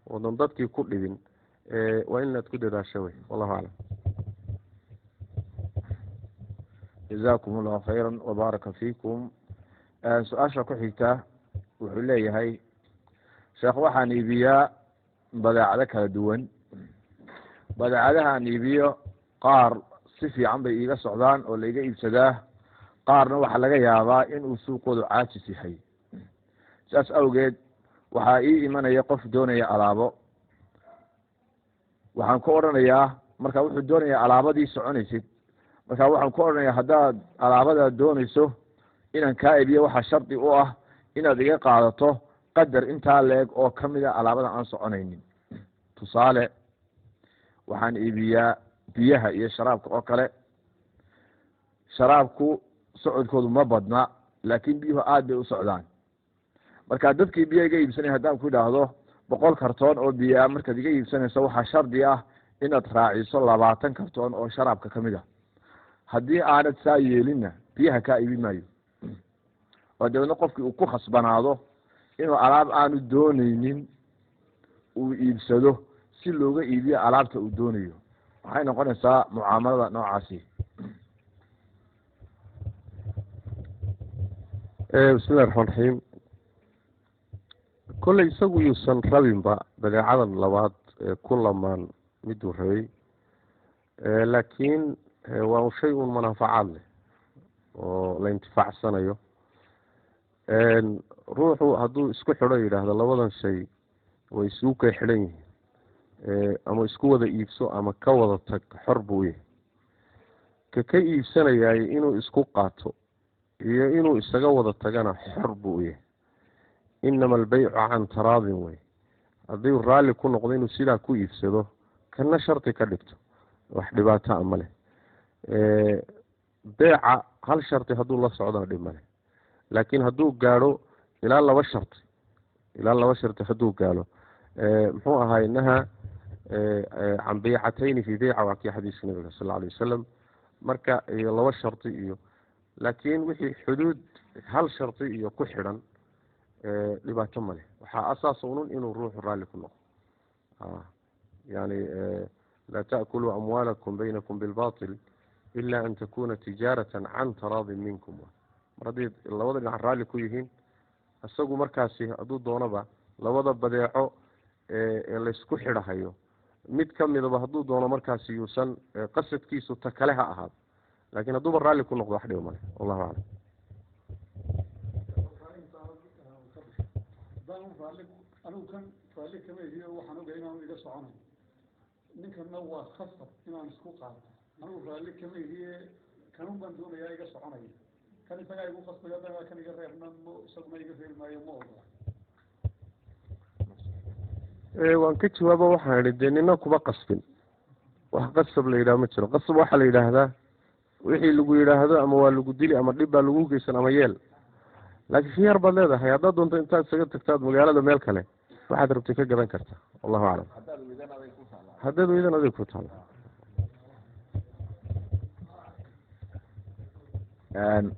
oodan dadkii ku dhibin waa inaad ku dadaasho wey wallahu aclam jazakum allahu khayra wabaaraka fiikum su-aasha ku xigta wuxuu leeyahay sheekh waxaan iibiyaa badeecado kala duwan badeecadahaan iibiyo qaar si fiican bay iiga socdaan oo laiga iibsadaa qaarna waxaa laga yaabaa inuu suuqoodu caajis yahay saas awgeed waxaa ii imanaya qof doonaya alaabo waxaan ku odhanayaa marka wuxuu doonayaa alaabadii soconaysid marka waxaan ku odhanayaa haddaad alaabadaad doonayso inaan kaa iibiyo waxaa shardi u ah inaad iga qaadato qadar intaa leeg oo ka mid a alaabada aan soconaynin tusaale waxaan iibiyaa biyaha iyo sharaabka oo kale sharaabku socodkoodu ma badna laakiin biyuhu aada bay u socdaan marka dadkii biyo iga iibsanaya haddaan ku idhaahdo 100 kartoon oo biyaa markaad iga iibsanayso waxaa shardi ah inaad raaciso 20 kartoon oo sharaabka ka mid ah haddii aanad saa yeelinna biyaha kaa iibin maayo oo dabeedna qofkii uu ku khasbanaado inuu alaab aanu doonaynin uu iibsado si looga iibiyo alaabta uu doonayo waxay noqonaysaa mucaamalada noocaasi bismillahi raxmaan raxiim kolley isagu yuusan rabinba badeecadan labaad ku lamaan miduu rabay laakiin waa shay un manaafacaad leh oo la intifaacsanayo ruuxu hadduu isku xidho yidhaahdo labadan shay way isugu kay xidhan yihiin ama isku wada iibso ama ka wada tag xor buu yahay. ka iibsanayaay inuu isku qaato iyo inuu isaga wada tagana xor buu yahay. inama albaycu can taraadin wey. haddii raalli ku noqdo inuu sidaa ku iibsado kana sharti ka dhigto wax dhibaato a ma leh. beeca hal sharti hadduu la socdona dhib ma leh, laakiin hadduu gaadho ilaa laba sharti hadduu gaadho muxuu ahaay naha can baycatayni fi beyca waa kii xadiiska nabiga sal alay wasalam. marka iyo laba sharti iyo laakiin wixii xuduud hal sharti iyo ku xidhan dhibaato ma leh. waxaa asaas unun inuu ruuxu raalli ku noqdo. yani laa ta'kuluu amwaalakum baynakum bilbatil ila an takuna tijaaratan can taraadin minkum. mar haddii labada dhinac raalli ku yihiin, isagu markaasi hadduu doonaba labada badeeco ee laysku xidhahayo mid ka midaba hadduu doono markaasi yuusan qasadkiisu ta kale ha ahaado, laakiin hadduuba raalli ku noqdo wax dhiba male. wallahu aclam. anigu kan raalli kama ihiyo waxaan ogahay inaanu iga soconayo, ninkana waa khasab inaan isku qaato. anigu raalli kama ihiye kanun baan doonayaa iga soconaya, kan isagaa igu khasbayo adagaa kan iga reebna isaguna iga reebi maayo ma ogola. waan ka jawaabo waxaan idhi dee nina kuma qasbin. wax qasab la yidhaha ma jiro. qasab waxaa la yidhaahdaa wixii lagu yidhaahdo ama waa lagu dili ama dhib baa lagu geysan ama yeel, laakiin khiyaar baad leedahay. haddaad doonto intaad isaga tagtaad magaalada meel kale waxaad rabtay ka gadan kartaa. wallahu aclam. haddaad weydan adig ku taalo.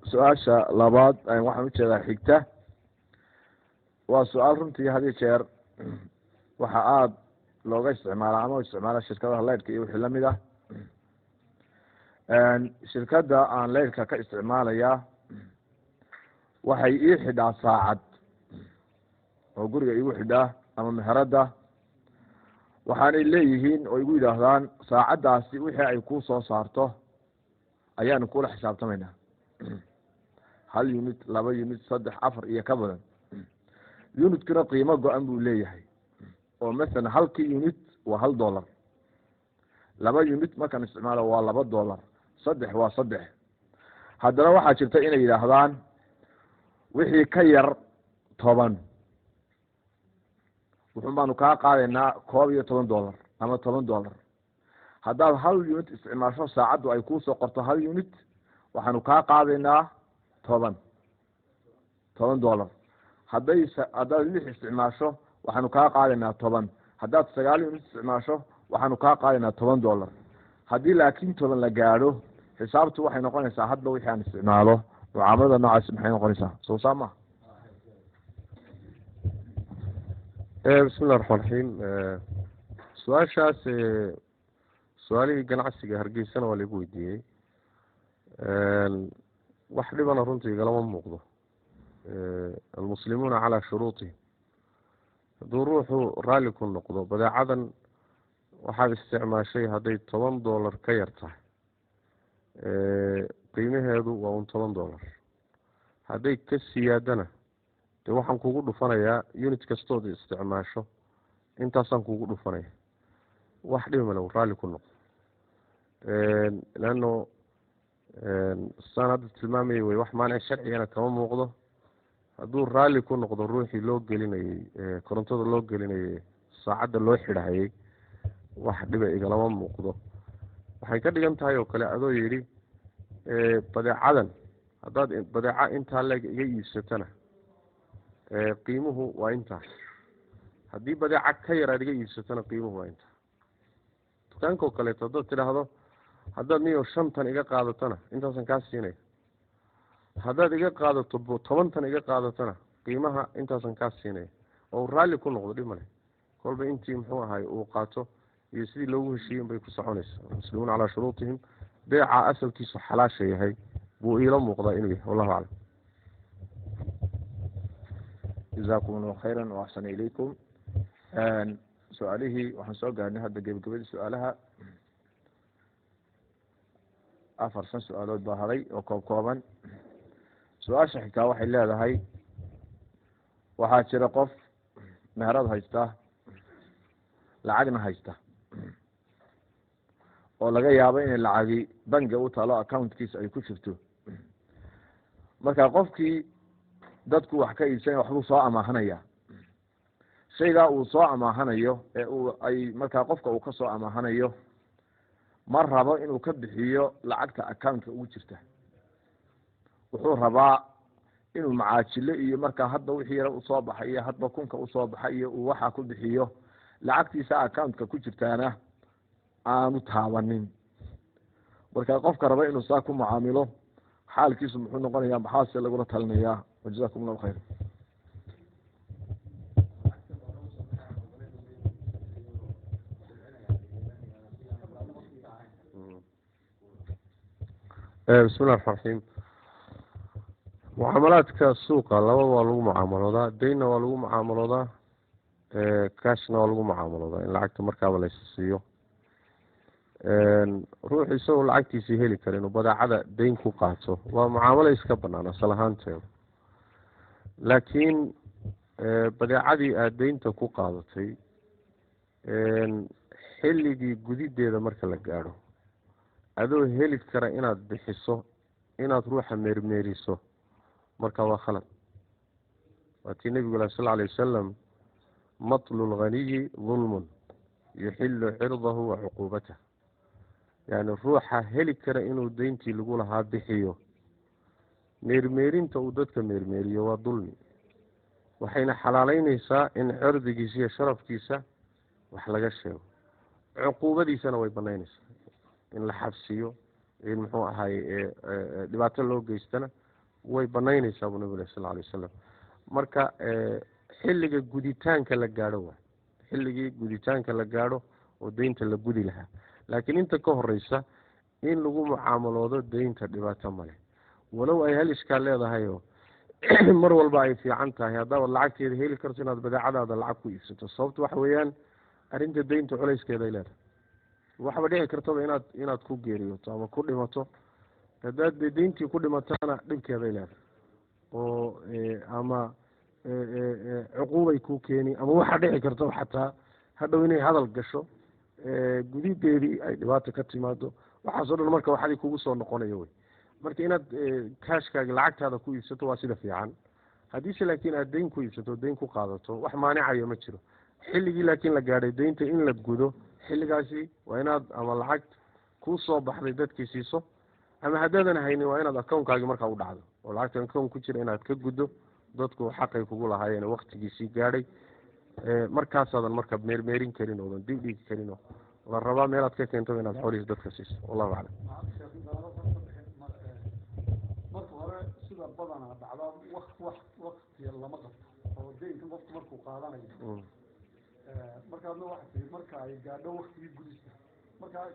su-aasha labaad waxaan ujeedaa xigta waa su-aal runtii had iyo jeer waxa aada looga isticmaala ama isticmaala shirkadaha leydhka iyo wixii lamid ah. shirkadda aan leydhka ka isticmaalayaa waxay ii xidhaa saacad oo guriga igu xidhaa ama meheradda. waxaanay leeyihiin oo igu yidhaahdaan saacaddaasi wixii ay kuu soo saarto ayaanu kula xisaabtamaynaa. 1 unit 2 unit 3 4 iyo ka badan. unitkina qiimo go-an buu leeyahay oo masalan 1 unit waa $1, 2 unit markaan isticmaalo waa $2, 3 waa 3. haddana waxaa jirta inay yidhaahdaan wixii ka yar 10 wuxun baanu kaa qaadaynaa $11 ama $10. haddaad 1 unit isticmaasho saacaddu ay kuusoo qorto 1 unit waxaanu kaa qaadaynaa $10. haddaad 6 isticmaasho waxaanu kaa qaadaynaa 10. haddaad 9 unit isticmaasho waxaanu kaa qaadaynaa $10. haddii laakiin 10 la gaadho xisaabtu waxay noqonaysaa hadba wixii aan isticmaalo. mucaamalada noocaasi maxay noqonaysaa? soo saa maha. bismillahi raxmaan raxiim. su-aashaas su-aalihii ganacsiga hargeysana waa laigu weydiiyey. wax dhibana runtii igalama muuqdo. almuslimuuna calaa shuruutihim. hadduu ruuxu raalli ku noqdo badeecadan waxaad isticmaashay hadday $10 ka yar tahay qiimaheedu waa $10. hadday ka siyaadana dee waxaan kugu dhufanayaa unit kastood isticmaasho intaasaan kugu dhufanaya. wax dhibi male raalli ku noqdo. leanno saan hadda tilmaamayay wey wax maanic sharcigana kama muuqdo. hadduu raalli ku noqdo ruuxii loo gelinayey korontada loo gelinayay saacadda loo xidhahayay wax dhiba igalama muuqdo. waxay ka dhigan tahay oo kale adoo yidhi badeecadan haddaad badeeca intaa leeg iga iibsatana qiimuhu waa intaa. haddii badeeca ka yar aad iga iibsatana qiimuhu waa intaa. dukaankaoo kaleeto haddaad tidhaahdo haddaad niyo 5 iga qaadatana intaasan kaa siinaya. haddaad iga qaadato 10 iga qaadatana qiimaha intaasan kaa siinaya. oo raalli ku noqdo dhib male. kolba intii muxuu ahay uu qaato iyo sidii loogu heshiiyey bay ku soconaysaa. almuslimuuna calaa shuruutihim. beeca asalkiisu xalaasha yahay buu iila muuqdaa inuu yahay. wallahu aclam. jazaakum allahu khayran wa axsana ilaykum. su-aalihii waxaan soo gaarnay hadda gebagabadii su-aalaha 4 su-aalood baa haday oo kooban. su-aasha xitaa waxay leedahay waxaa jira qof meherad haysta lacagna haysta oo laga yaabo inay lacagi bangi u taalo accountkiisa ay ku jirto, marka qofkii dadku wax ka iibsanaya waxbuu soo amaahanaya. shaygaa uu soo amaahanayo ee ay markaa qofka uu ka soo amaahanayo ma rabo inuu ka bixiyo lacagta accountka ugu jirta, wuxuu rabaa inuu macaajilo iyo markaa hadba wixii yara usoo baxay iyo hadba kunka usoo baxay iyo uu waxaa ku bixiyo, lacagtiisa accountka ku jirtaana aanu taabanin. marka qofka raba inuu saa ku mucaamilo xaalkiisu muxuu noqonayaa, maxaase lagula talinayaa? wajazakum allahu khayr. bismi llahi raxmaan raxiim. mucaamalaadka suuqa labada waa lagu mucaamaloodaa, daynna waa lagu mucaamaloodaa, cashna waa lagu mucaamaloodaa in lacagta markaaba laysiiyo. ruux isagoo lacagtiisii heli kara inuu badeecada dayn ku qaato waa mucaamalo iska banaan asal ahaanteeda, laakiin badeecadii aada daynta ku qaadatay xilligii gudideeda marka la gaadho adoo heli kara inaad bixiso, inaad ruuxa meermeeriso, marka waa khalad. waatii nebigu lah sal alay wasalam, matlu lghaniyi dulmun yuxilu cirdahu wa cuquubatah, yani ruuxa heli kara inuu dayntii lagu lahaa bixiyo, meermeerinta uu dadka meermeeriyo waa dulmi, waxayna xalaaleyneysaa in cirdigiisa iyo sharafkiisa wax laga sheego, cuquubadiisana way banaynaysaa in la xabsiyo, in muxuu ahay dhibaato loo geystana way banaynaysaa buu nabigu leh sal alay wasalam. marka xilliga guditaanka la gaadho waa xilligii guditaanka la gaadho oo daynta la gudi lahaa, laakiin inta ka horeysa in lagu mucaamaloodo daynta dhibaato male, walow ay hal ishkaal leedahayo mar walba ay fiican tahay haddaad lacagteeda heli karto inaad badeecadaada lacag ku iibsato. sababta waxa weeyaan arrinta daynta culayskeeda ay leedahay, waxba dhici kartaba inaad ku geeriyoto ama ku dhimato. haddaad dayntii ku dhimatana dhibkeeday leedahay oo ama cuquubay ku keeni, ama waxaa dhici karta xataa hadhow inay hadal gasho, gudideedii ay dhibaato ka timaado, waxaasoo dhan marka waxadii kugu soo noqonayo wey. marka inaad kaashkaaga lacagtaada ku iibsato waa sida fiican. haddiise laakiin aad dayn ku iibsato, dayn ku qaadato, wax maanicayo ma jiro. xilligii laakiin la gaadhay daynta in la gudo, xilligaasi waa inaad ama lacag kuu soo baxday dadkii siiso, ama haddaadan haynin waa inaad akownkaagi markaa u dhacdo oo lacagta akown ku jira inaad ka guddo, dadku xaqay kugu lahaayeen waktigiisii gaadhay. markaasaadan marka meermeerin karin oodan dib dhigi karin oo la rabaa meelaad ka keento inaad xoolihiis dadka siiso. wallahu aclam. marka hore sida badanaa dhacdaa waktiya lama qabto oo daynka qofku markuu qaadanayo markaadna waxa tii marka ay gaadho waktigii gudista, markaa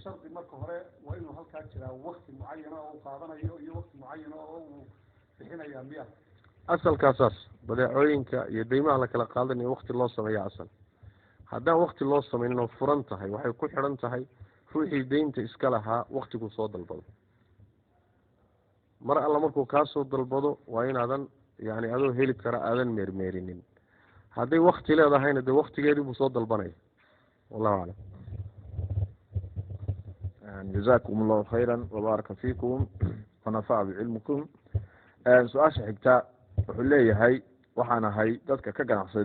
shardi marka hore waa inuu halkaa jiraa wakti mucayana oo u qaadanayo iyo wakti mucayana oo uu bixinaya miya. asalkaasaas badeecooyinka iyo deymaha la kala qaadanayo wakti loo sameeya asal. haddaan wakti loo sameynin oo furan tahay, waxay ku xidhan tahay ruuxii deynta iska lahaa waktiguu soo dalbado. mar alla markuu kaasoo dalbado waa inaadan yani adoo heli kara aadan meermeerinin. hadday wakti leedahayna dee waktigeedii buu soo dalbanaya. wallahu aclam. jazakum allahu khayra wabaaraka fiikum wanafaca bicilmikum. su-aasha xigta wuxuu leeyahay, waxaan ahay dadka ka ganacsada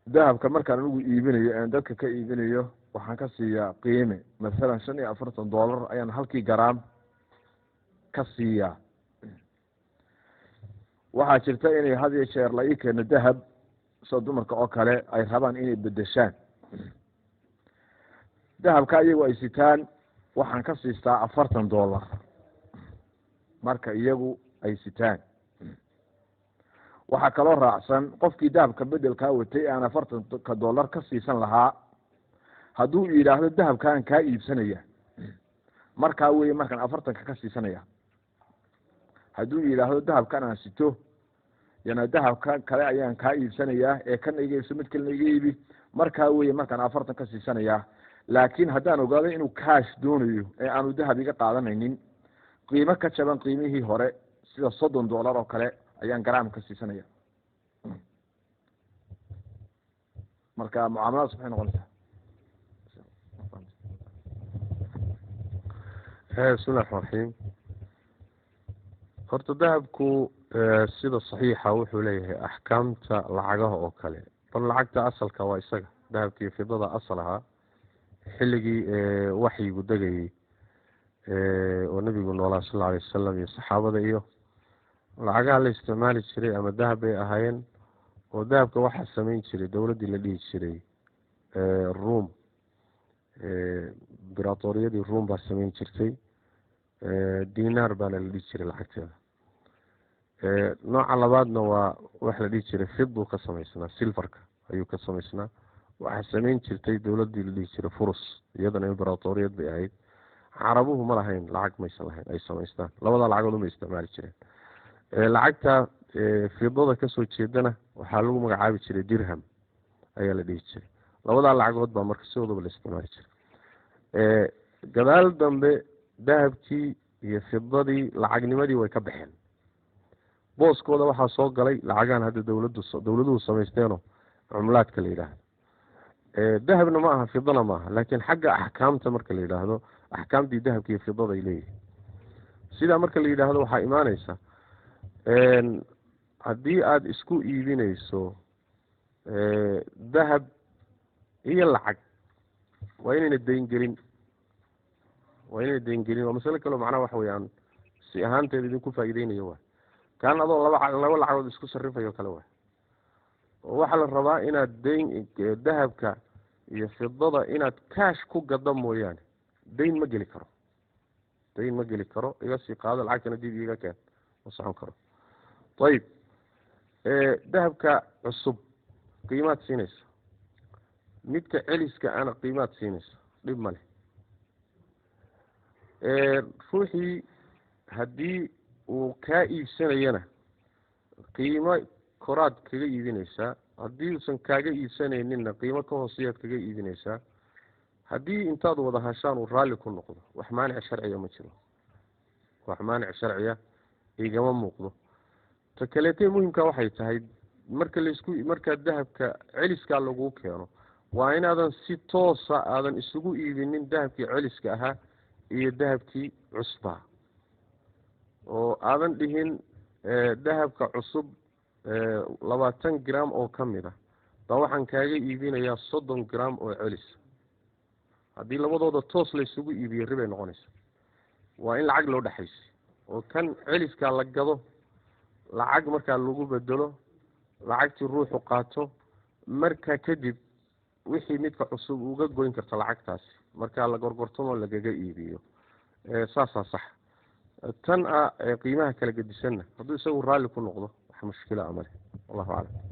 dahabka markaan anigu iibinayo dadka ka iibinayo waxaan ka siiyaa qiime, masalan $45 ayaan halkii garaam ka siiyaa. waxaa jirta inay had iyo jeer la ii keeno dahab sida dumarka oo kale ay rabaan inay bedeshaan dahabka, iyagu ay sitaan waxaan ka siistaa $40 marka iyagu ay sitaan. waxaa kaloo raacsan qofkii dahabka bedelkaa watay aan $40 ka siisan lahaa, hadduu yidhaahdo dahabkaan kaa iibsanaya, markaa weye markaan 40 ka siisanaya. hadduu yidhaahdo dahabkan aan sito yana dahabka kale ayaan kaa iibsanayaa, ee kana iga iibso mid kalena iga iibi, markaa weye markaan 40 ka siisanaya. laakiin haddaan ogaado inuu kaash doonayo ee aanu dahab iga qaadanaynin, qiimo ka jaban qiimihii hore sida $30 oo kale ayaan garaam ka siisanaya. marka mucaamaladaas maxay noqonaysaa? bismillahi raxmaan raxiim. horta dahabku sida saxiixa wuxuu leeyahay axkaamta lacagaha oo kale, bal lacagta asalka waa isaga. dahabkii fidada asal ahaa xilligii waxyigu degayey oo nabigu noolaa sal alla alay wasalam iyo saxaabada, iyo lacagaha la isticmaali jiray ama dahab bay ahaayeen. oo dahabka waxaa samayn jiray dowladdii la dhihi jiray ruom, imberaatoriyadii ruom baa samayn jirtay. dinaar baana la dhihi jiray lacagteeda. nooca labaadna waa waxa la dhihi jiray fiduu ka samaysnaa, silfarka ayuu ka samaysnaa. waxaa samayn jirtay dowladdii la dhihi jiray furus, iyadana imberaatoriyad bay ahayd. carabuhu ma lahayn, lacag maysan lahayn ay samaystaan. labadaa lacagood unbay isticmaali jireen. lacagta fidada kasoo jeedana waxaa lagu magacaabi jiray dirham ayaa la dhihi jiray. labadaa lacagood baa marka sidoodaba la isticmaali jiray. gadaal dambe dahabkii iyo fidadii lacagnimadii way ka baxeen. booskooda waxaa soo galay lacagaan hadda dowladuhu samaysteeno cumlaadka la yidhaahdo. dahabna ma aha, fidana ma aha, laakiin xagga axkaamta marka la yidhaahdo axkaamtii dahabka iyo fidada ay leeyihin. sidaa marka la yidhaahdo waxaa imaaneysa haddii aada isku iibinayso dahab iyo lacag waa inayna dayngelin. waa masalo kaleo macnaha waxa weyaan si ahaanteeda idinku faa'iideynayo waay. kaan adoo laba lacagood isku sarifayo kale waay. oo waxaa la rabaa inaad dahabka iyo fidada inaad kaash ku gado mooyaane dayn ma geli karo. iga sii qaado lacagtana dib iga keen ma socon karo. ayib, dahabka cusub qiimaad siinaysa, midka celiska ana qiimaad siinaysa, dhib male. ruuxii haddii uu kaa iibsanayana qiimo koraad kaga iibinaysaa. haddii uusan kaaga iibsanayninna qiimo ka hooseyaad kaga iibinaysaa. haddii intaad wada hashaan uu raalli ku noqdo, wax maanic sharciga ma jiro. wax maanic sharciga igama muuqdo. ta kaleetee muhimka waxay tahay markaa dahabka celiskaa laguu keeno, waa inaadan si toosa aadan isugu iibinin dahabkii celiska ahaa iyo dahabkii cusbaa. oo aadan dhihin dahabka cusub 20 gram oo ka mid a baa waxaan kaaga iibinayaa 30 gram oo celis. haddii labadooda toos la isugu iibiyo ribay noqonaysa. waa in lacag loo dhexaysa oo kan celiskaa la gado, lacag markaa lagu bedelo, lacagtii ruuxu qaato, markaa kadib wixii midka cusub uga goyn karta lacagtaasi markaa la gorgortamo lagaga iibiyo. saasaa sax. tan qiimaha kala gedisanna hadduu isagu raalli ku noqdo wax mushkila amale. wallahu aclam.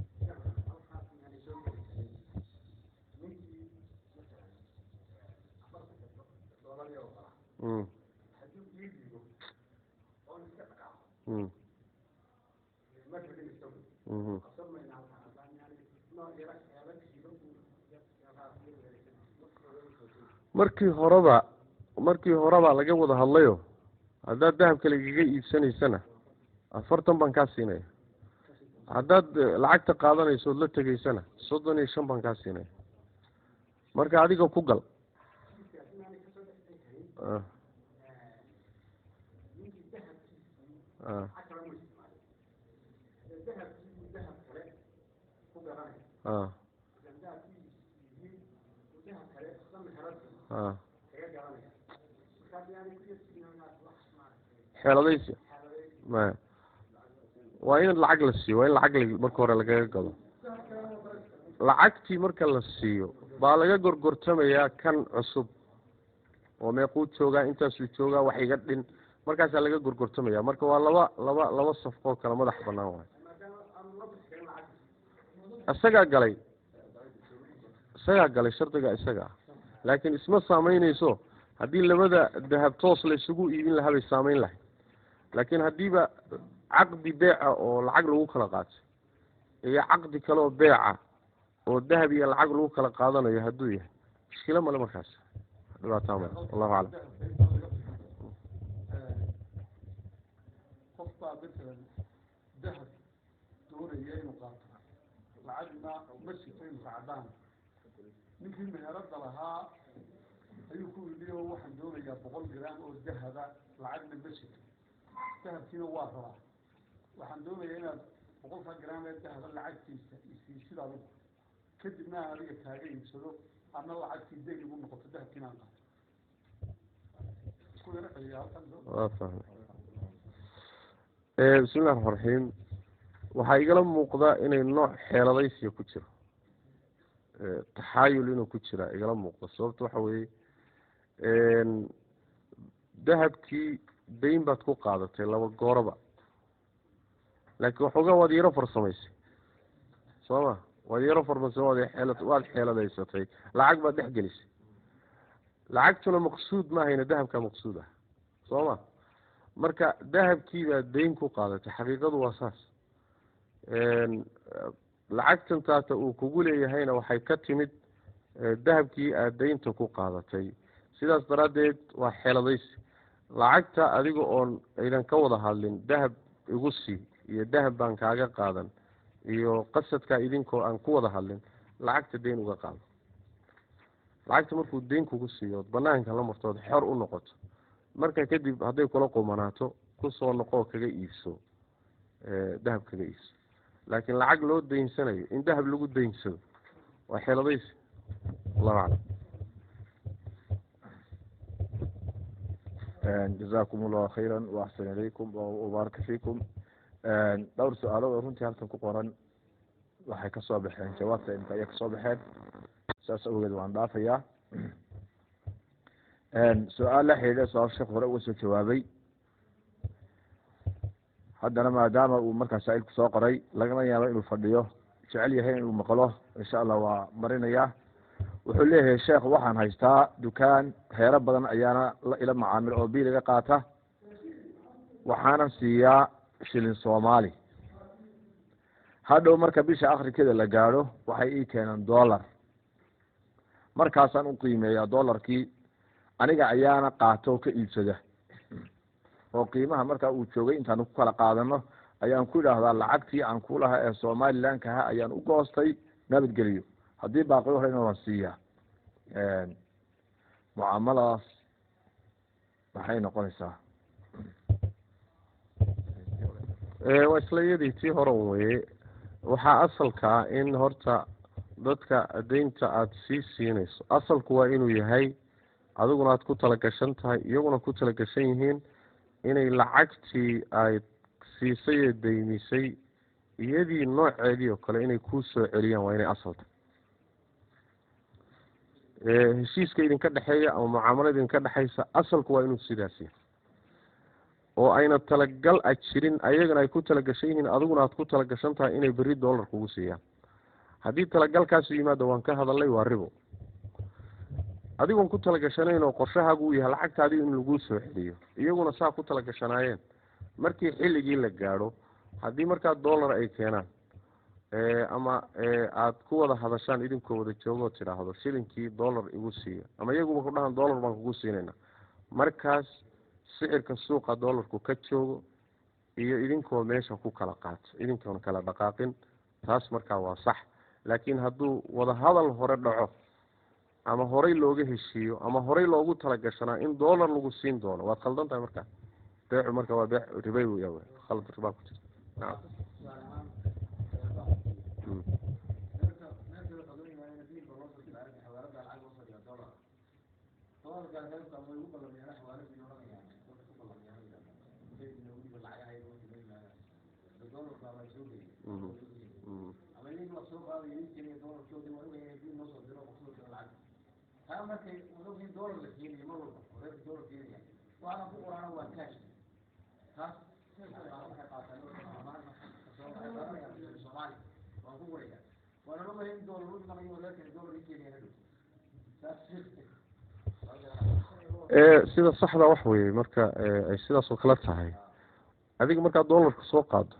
markii horeba laga wada hadlayo, haddaad dahabka lagaga iibsanaysana 40 baan kaa siinaya. haddaad lacagta qaadanayso ood la tegaysana 35 baan kaa siinaya. marka adiga ku gal. xeeladaysi waa in lacag la siiyo, waa in lacag marka hore lagaga gado. lacagtii marka la siiyo baa laga gorgortamayaa kan cusub oo meequu joogaa, intaasuu joogaa, wax iga dhin, markaasaa laga gorgortamaya. marka waa laba safqoo kale madax banaan waay. isagaa galay shardiga isaga. laakiin isma saameynayso. haddii labada dahab toos la isugu iibin lahaa bay saameyn lahayd. laakiin haddiiba caqdi beeca oo lacag lagu kala qaatay iyo caqdi kale oo beeca oo dahab iyo lacag lagu kala qaadanayo hadduu yahay, mushkilo male markaas, dhibaataa male. wallahu aclam. qofbaa matalan dahab doonaya inuu qaato, lacagna ma sito inuu cadaan ninkii meherada lahaa ayuu ku yidhi oo waxaan doonayaa 100 gram oo dahaba lacagna ma jirto dahabkiina waa rabaa waxaan doonayaa inaad 100 gram ee dahaba lacagtiisa isiisid adigu kadibna adiga kaaga iibsado ama lacagtii deyn ugu noqoto dahabkiina aan qaato bismillahi raxmaan raxiim waxaa igala muuqda inay nooc xeeladaysiya ku jiro taxaayul inuu ku jira igala muuqda sababta waxa weeye dahabkii dayn baad ku qaadatay 2 gooraba laakiin waxoogaa waad yaro farsamaysay soo ma waad yaro farsamay waad xeeladaysatay lacag baad dhex gelisay lacagtuna maqsuud ma ahayna dahabkaa maqsuud ah soo ma marka dahabkii baad dayn ku qaadatay xaqiiqadu waa saas lacagtan taata uu kugu leeyahayna waxay ka timid dahabkii aad daynta ku qaadatay sidaas daraaddeed waa xeeladaysi lacagta adiga oon aydan ka wada hadlin dahab igu sii iyo dahab baan kaaga qaadan iyo qasadkaa idinkoo aan ku wada hadlin lacagta dayn uga qaado lacagta markuu dayn kugu siiyo banaanka la martood xor u noqoto marka kadib hadday kula qumanaato kusoo noqoo kaga iibso dahab kaga iibso laakiin lacag loo daynsanayo in dahab lagu daynsado waa xeeladaysi allahu aclam jazakum allahu khayra waaxsan ilaykum wabaaraka fiikum dhowr su-aalood oo runtii halkan ku qoran waxay kasoo baxeen jawaabta imka ayay kasoo baxeen saas awgeed waan dhaafayaa su-aal la xidhiidha su-aal sheekh hore uga soo jawaabay haddana maadaama uu markaa saa-ilku soo qoray lagama yaabo inuu fadhiyo jecel yahay inuu maqlo insha allah waa marinayaa wuxuu leeyahay sheekh waxaan haystaa dukaan heero badan ayaana ila macaamil oo biil iga qaata waxaanan siiyaa shilin soomaali hadhow marka bisha akhirkeeda la gaadho waxay ii keeneen dollar markaasaan u qiimeeyaa dollarkii aniga ayaana qaato oo ka iibsada oo qiimaha markaa uu joogay intaan ku kala qaadano ayaan ku idhaahdaa lacagtii aan ku lahaa ee somalilandka ahaa ayaan u goostay nabadgeliyo haddii baaqi horeyna waan siiyaa mucaamaladaas maxay noqonaysaa waa isla iyadii tii hore weye waxaa asalkaa in horta dadka daynta aada siinayso asalku waa inuu yahay adiguna aada ku talagashan tahay iyaguna ku talagashan yihiin inay lacagtii ay siisay ee daymisay iyadii nooceedii oo kale inay kuu soo celiyaan waa inay asalta heshiiska idinka dhexeeya ama mucaamalada idinka dhexaysa asalku waa inuu sidaas yahay oo ayna talagal a jirin ayagana ay ku talagashan yihiin adiguna aada ku talagashan tahay inay berri dollar kugu siiyaan haddii talagalkaasu yimaado waan ka hadalnay waa ribo adigoon ku talagashanayn oo qorshahaagu uu yahay lacagtaadii in laguu soo celiyo iyaguna saa ku talagashanaayeen markii xilligii la gaadho haddii markaa dollar ay keenaan ama aada ku wada hadashaan idinkoo wada joogoo tidhaahdo shilinkii dollar igu siiya ama iyaguba ku dhahan dollar baan kugu siinayna markaas sicirka suuqa dollarku ka joogo iyo idinkoo meesha ku kala qaato idinkoona kala dhaqaaqin taas markaa waa sax laakiin hadduu wada hadal hore dhaco ama horey looga heshiiyo ama horey loogu talagashanaa in dollar lagu siin doono waad khaldan tahay markaa beecu marka waa beec ribay wey khalad ribaa ku jirta nacam markay unoogii dollar la keenayo mar walba reerka dollar keenaya waxaana ku qorana waa cash taas waxay qaataan soomaali waan ku qoraya waana ogahay in dollar u imanayo reerkan dollar ii keenaya hadhow taas sida saxda wax weye marka ay sidaas oo kale tahay adiga markaad dollarka soo qaado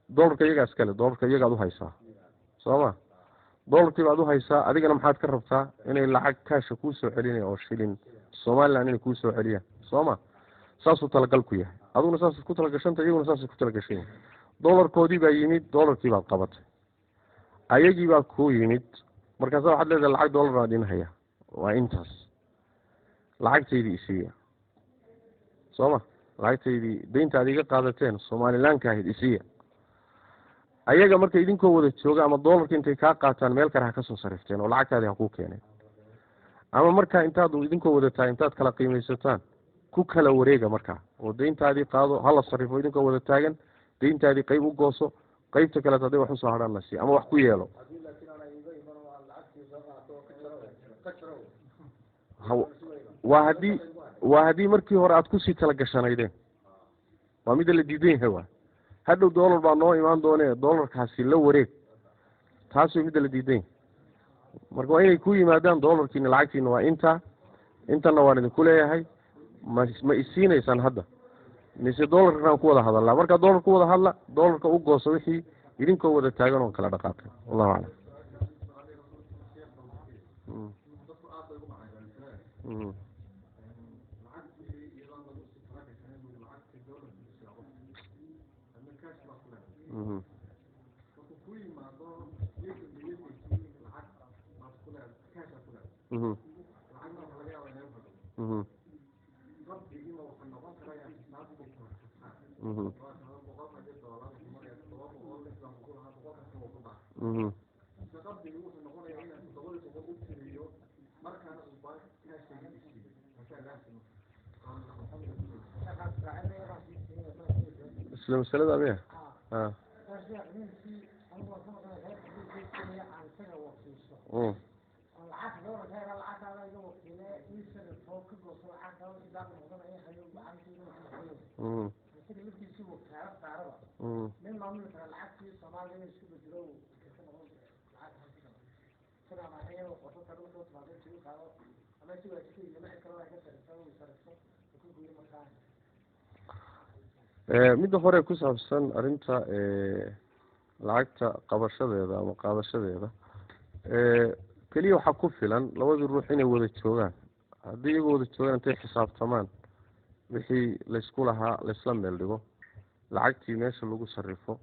dollarka iyagaa iskale dollarka iyagaad uhaysaa soo ma dollarkii baad uhaysaa adigana maxaad ka rabtaa inay lacag kaasha kuu soo celinaya oo shilin somaliland inay kuu soo celiyaan soo ma saasuu talagal ku yahay adiguna saasad ku talagashanta iyaguna saasay ku talagashan yahay dollarkoodii baa yimid dollarkii baad qabatay ayagii baa kuu yimid markaasa waxaad leedahay lacag dollar baan idin hayaa waa intaas lacagtaydii isiiya soo ma lacagtaydii daynta ad iga qaadateen somalilanka ahayd isiiya ayaga marka idinkoo wada jooga ama dollarka intay kaa qaataan meel kale ha kasoo sarifteen oo lacagtaadii ha kuu keeneen ama markaa intaad idinkoo wada tahay intaad kala qiimaysataan ku kala wareega markaa oo dayntaadii qaado hala sarifo idinkoo wada taagan dayntaadii qayb u gooso qaybta kaleet hadday wax usoo hadhaan la siiya ama wax ku yeelo waa haddii markii hore aad kusii tala gashanaydeen waa midda la diidan yahay waa hadhow dollar baa noo imaan doone dollarkaasi la wareeg taas way midda la diidan yahay marka waa inay ku yimaadaan dollarkiina lacagtiina waa intana waan idinku leeyahay ma isiinaysaan hadda mise dollarkaan ku wada hadalnaa markaa dollar ku wada hadla dollarka u gooso wixii idinkoo wada taagan oon kala dhaqaaqay wallahu aclam isla masalada miya midda hore ku saabsan arrinta lacagta qabashadeeda ama qaadashadeeda keliya waxaa ku filan labadii ruux inay wada joogaan haddii iyagoo wada joogaan intay xisaabtamaan wixii laysku lahaa laysla meel dhigo lacagtii meesha lagu sarifo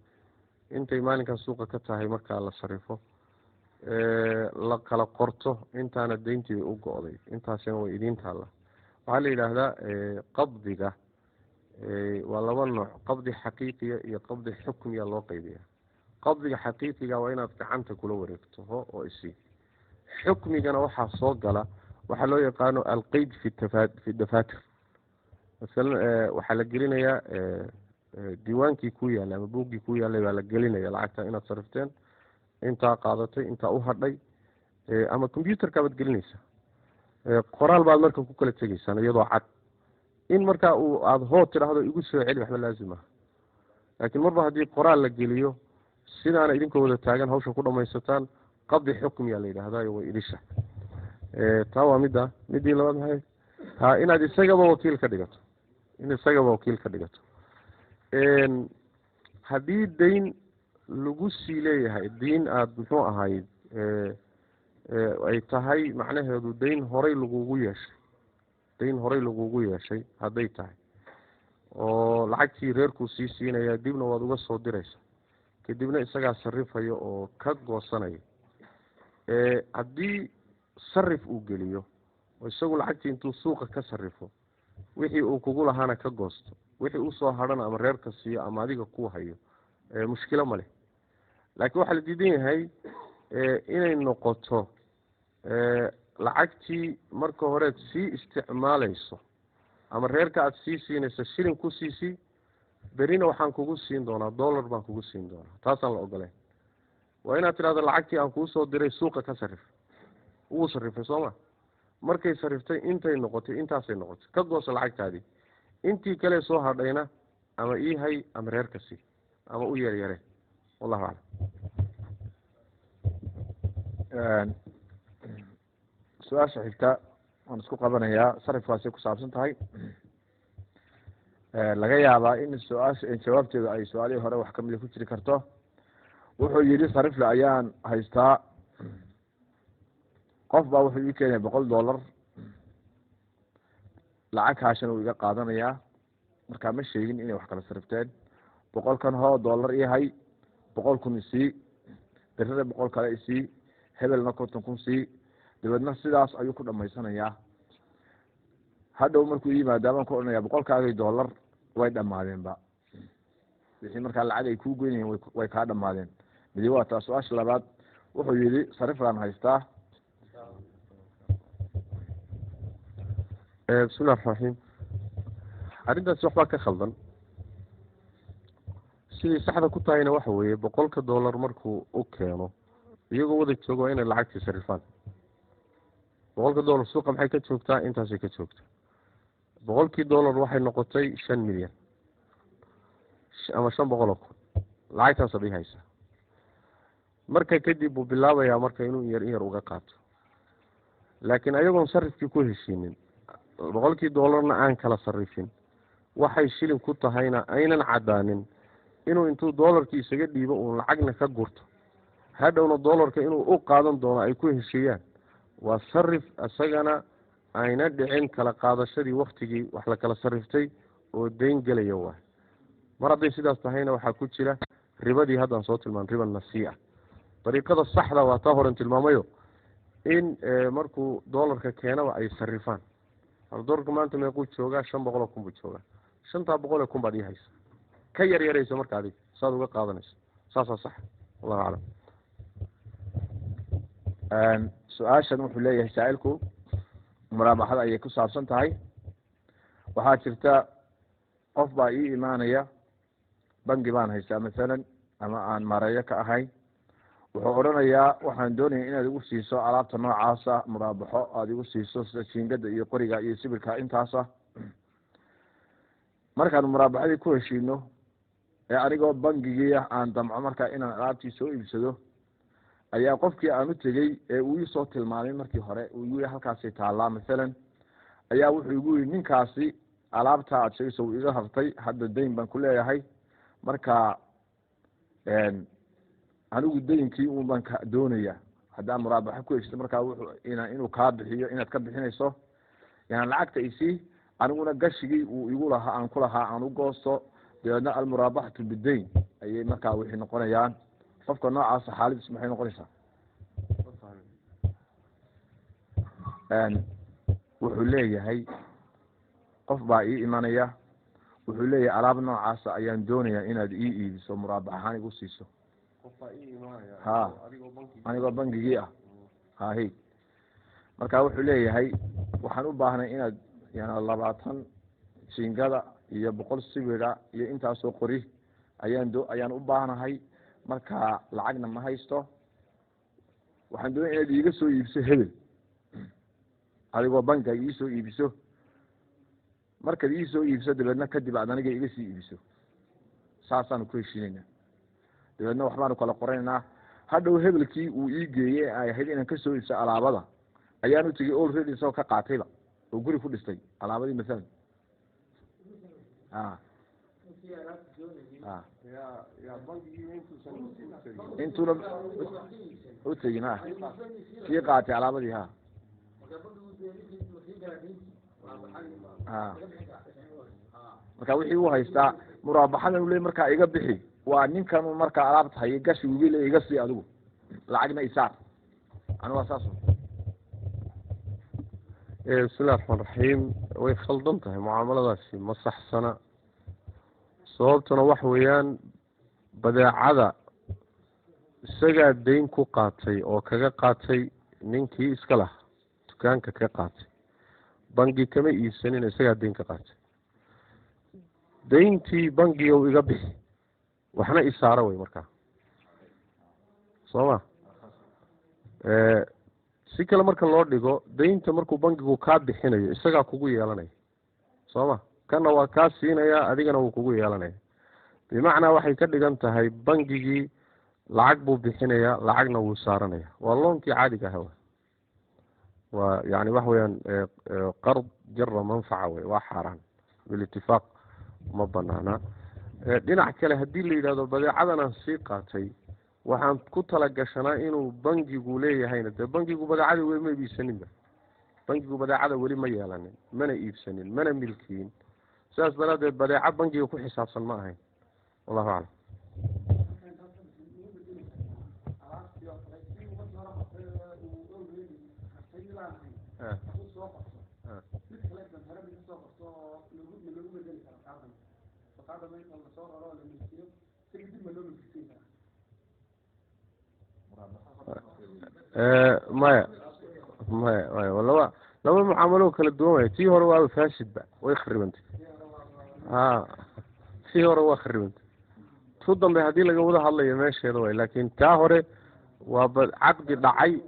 intay maalinkaa suuqa ka tahay markaa la sarifo la kala qorto intaana dayntii u go-day intaasina way idiin taalla waxaa la yidhaahdaa qabdiga waa laba nooc qabdi xaqiiqiya iyo qabdi xukmiya loo qaybiya qabdiga xaqiiqiga waa inaad gacanta kula wareegto oo isii xukmigana waxaa soo gala waxaa loo yaqaano alqeyd fi dafaatir masalan waxaa la gelinayaa diiwaankii ku yaallay ama buuggii ku yaallay baa la gelinaya lacagta inaad sarifteen intaa qaadatay intaa u hadhay ama combyuterka baad gelinaysa qoraal baad marka ku kala tegaysaan iyadoo cad in markaa aada hoo tidhaahdo igu soo celi waxba laazim ah laakiin marba haddii qoraal la geliyo sidaana idinkoo wada taagan hawsha ku dhamaysataan qabdi xukmiya la yidhaahdayo way idisha taa waa midii labaad maxay inaad isagaba wakiil ka dhigato haddii dayn lagu sii leeyahay diin aada muxuu ahayd ay tahay macnaheedu dayn horay lagugu yeeshay hadday tahay oo lacagtii reerkuu sii siinaya dibna waad uga soo diraysa kadibna isagaa sarifaya oo ka goosanaya haddii sarif uu geliyo oo isagu lacagtii intuu suuqa ka sarifo wixii uu kugu lahaana ka goosto wixii usoo hadhana ama reerka siiyo ama adiga ku hayo mushkilo ma leh laakiin waxaa la diidan yahay inay noqoto lacagtii marka horeed sii isticmaalayso ama reerka aada sii siinayso shilin ku siisii berina waxaan kugu siin doonaa dollar baan kugu siin doonaa taasaan la ogoleyn waa inaad tidhahdo lacagtii aan kuu soo diray suuqa ka sarif wuu sarifay sooma markay sariftay intay noqotay intaasay noqotay ka gooso lacagtaadii intii kale soo hadhayna ama ii hay ama reerka sii ama u yeeryare wallahu aclam su-aasha xigta waan isku qabanayaa sarifkaasay ku saabsan tahay laga yaabaa in su-aasha jawaabteeda ay su-aalihii hore wax kamida ku jiri karto wuxuu yidhi sarifle ayaan haystaa qof baa wuxuu ii keenaya $100 lacag kaashana uu iga qaadanayaa markaa ma sheegin inay wax kala sarifteen 100 kan $100 yahay 100 kun isii berrada 100 kale isii hebelna 50 kun sii dabeedna sidaas ayuu ku dhamaysanayaa hadhow markuu yimaado baan ku odhanayaa $100 way dhamaadeenba wixii markaa lacag ay kuu goynayeen way kaa dhamaadeen midi waa taa su-aasha labaad wuxuu yidhi sarifkaan haystaa bismillahi raxmaan raxiim arrintaasi waxbaa ka khaldan sidii saxda ku tahayna waxa weeye $100 markuu u keeno iyagoo wada jooga waa inay lacagtii sarifaan $100 suuqa maxay ka joogtaa intaasay ka joogtaa $100 waxay noqotay 5 milyan ama 500 kun lacagtaas bay haysaa marka kadib buu bilaabayaa marka inuu in yar uga qaato laakiin ayagoon sarifkii ku heshiinin $100 aan kala sarifin waxay shilin ku tahayna aynan cadaanin inuu intuu doolarkii isaga dhiibo uu lacagna ka gurto hadhowna doolarka inuu u qaadan doono ay ku heshiiyaan waa sarif isagana ayna dhicin kala qaadashadii waktigii wax la kala sariftay oo dayn gelaya waay mar hadday sidaas tahayna waxaa ku jira ribadii haddaan soo tilmaan riba nasii'a dariiqada saxda waa taa horen tilmaamayo in markuu doolarka keenaba ay sarifaan doolarka maanta meequu joogaa 500 kun buu joogaa 500 kun baad ii haysa ka yaryarayso marka adiga saad uga qaadanayso saasaa sax wallahu aclam su-aashan wuxuu leeyahay saa'ilku muraabaxada ayay ku saabsan tahay waxaa jirta qof baa ii imaanaya bangi baan haystaa masalan ama aan maareeyo ka ahay wuxuu odhanayaa waxaan doonaya inaad igu siiso alaabta noocaasa muraabaxo aada igu siiso sida jiingada iyo qoriga iyo sibirka intaasa markaan muraabaxadii ku heshiino ee anigoo bangigii aan damco markaa inaan alaabtii soo iibsado ayaa qofkii aan u tegey ee uu isoo tilmaamay markii hore uu igu yihi halkaasay taallaa masalan ayaa wuxuu igu yihi ninkaasi alaabta aad sheegayso uu iga hartay hadda dayn baan ku leeyahay marka anigu daynkii un baan ka doonaya haddaan muraabaxo ku heshito markaa wuxuu inuu kaa bixiyo inaad ka bixinayso yani lacagta isii aniguna gashigii uu igu lahaa aan ku lahaa aan u goosto dabeedna almuraabaxatu bidayn ayay markaa wixii noqonayaan qofka noocaasa xaaladiis maxay noqonaysaa wuxuu leeyahay qof baa ii imanaya wuxuu leeyahay alaab noocaasa ayaan doonayaa inaad ii iibiso muraabax ahaan igu siiso ha anigoo bangigii ah hahi marka wuxuu leeyahay waxaan u baahnay inaad yani 20 jiingada iyo 100 sibira iyo intaasoo qori ayaan u baahnahay marka lacagna ma haysto waxaan doonaya inaad iiga soo iibso hebel adigoo bankiga iisoo iibiso markaad iisoo iibso dabeedna kadib aad aniga iga sii iibiso saasaanu ku heshiinaynaa dabeedna waxbaanu kala qoranaynaa hadhow hebelkii uu ii geeyey ay ahayd inaan kasoo iibso alaabada ayaan u tegey already isagoo ka qaatayba oo guri ku dhistay alaabadii masalan intuuna u tegin kii qaatay alaabadii marka wixii uu haystaa muraabaxadan ule markaa iga bixi waa ninkan markaa alaabta haye gashi wiil iga sii adigu lacagna isaar ani waa saas bismillahi raxmaan raxiim way khaldan tahay mucaamaladaasi ma saxsana sababtuna waxa weeyaan badeecada isagaa dayn ku qaatay oo kaga qaatay ninkii iska laha dukaanka ka qaatay bangi kama iibsanin isagaa dayn ka qaatay dayntii bangiga u iga bixi waxna isaaro wey markaa soo ma si kale marka loo dhigo daynta markuu bangigu kaa bixinayo isagaa kugu yeelanaya soo ma kana waa kaa siinaya adigana wuu kugu yeelanaya bimacnaa waxay ka dhigan tahay bangigii lacag buu bixinaya lacagna wuu saaranaya waa loonkii caadiga aha waa yani waxa weeyaan qard jara manfaca wey waa xaaraan bilitifaaq ma banaana dhinac kale haddii la yidhahdo badeecadanaan sii qaatay waxaan ku talagashanaa inuu bangigu leeyahayna dee bangigu badeecada weli ma iibsaninba bangigu badeecada weli ma yeelanin mana iibsanin mana milkiyin sidaas daraadeed badeeco bangiga ku xisaabsan ma ahayn wallahu aclam maya laba mucaamalo kala duwan way tii hore waa faashidba way kharibantay tii hore waa kharibantay tu dambe haddii laga wada hadlayo meesheeda way laakiin taa hore waa caqdi dhacay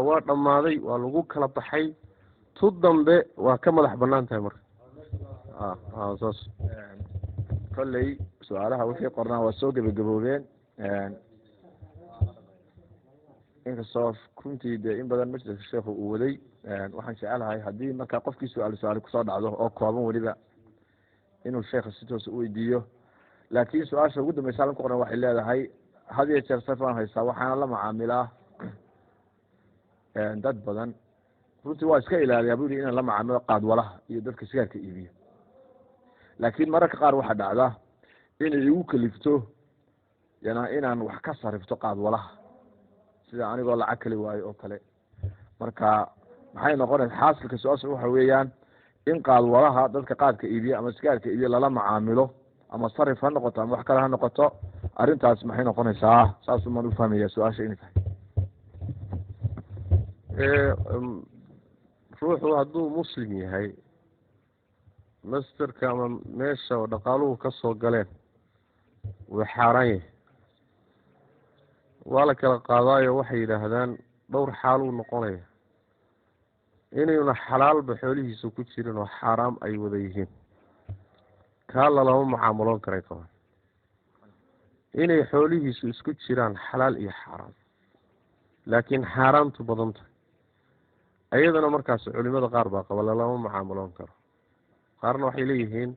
waa dhammaaday waa lagu kala baxay tu dambe waa ka madax banaan tahay marka saas kolley su-aalaha wixii qornaa waa soo gebagaboobeen inkastoo runtii dee in badan majliska sheekhu uu waday waxaan jecelahay haddii markaa qofkii su-aali kusoo dhacdo oo kooban weliba inuu sheekha si toos u weydiiyo laakiin su-aasha ugu dambeysa halkan ku qoran waxay leedahay had iyo jeer saf aan haystaa waxaana la macaamilaa dad badan runtii waa iska ilaaliyaa bu yihi inaan la macaamilo qaadwalaha iyo dadka sigaarka iibiyo laakiin mararka qaar waxaa dhacda inay igu kalifto inaan wax ka sarifto qaadwalaha sida anigoo lacag kali waayo oo kale marka maxay noqonaysa xaasilka su-aasha waxa weeyaan in qaadwalaha dadka qaadka iibiya ama sigaarka iibiya lala macaamilo ama sarif ha noqoto ama wax kale ha noqoto arrintaas maxay noqonaysaa saas umaan ufahmaya su-aasha inay tahay ruuxu hadduu muslim yahay masterka ama meesha oo dhaqaaluhu ka soo galeen way xaaraan yahay waa la kala qaadaayo waxay yidhaahdaan dhowr xaaluu noqonaya inayna xalaalba xoolihiisa ku jirin oo xaaraam ay wada yihiin kaa lalama mucaamaloon karay qabaan inay xoolihiisu isku jiraan xalaal iyo xaaraam laakiin xaaraamtu badan tahay ayadana markaas culimada qaar baa qaba lalama mucaamaloon karo qaarna waxay leeyihiin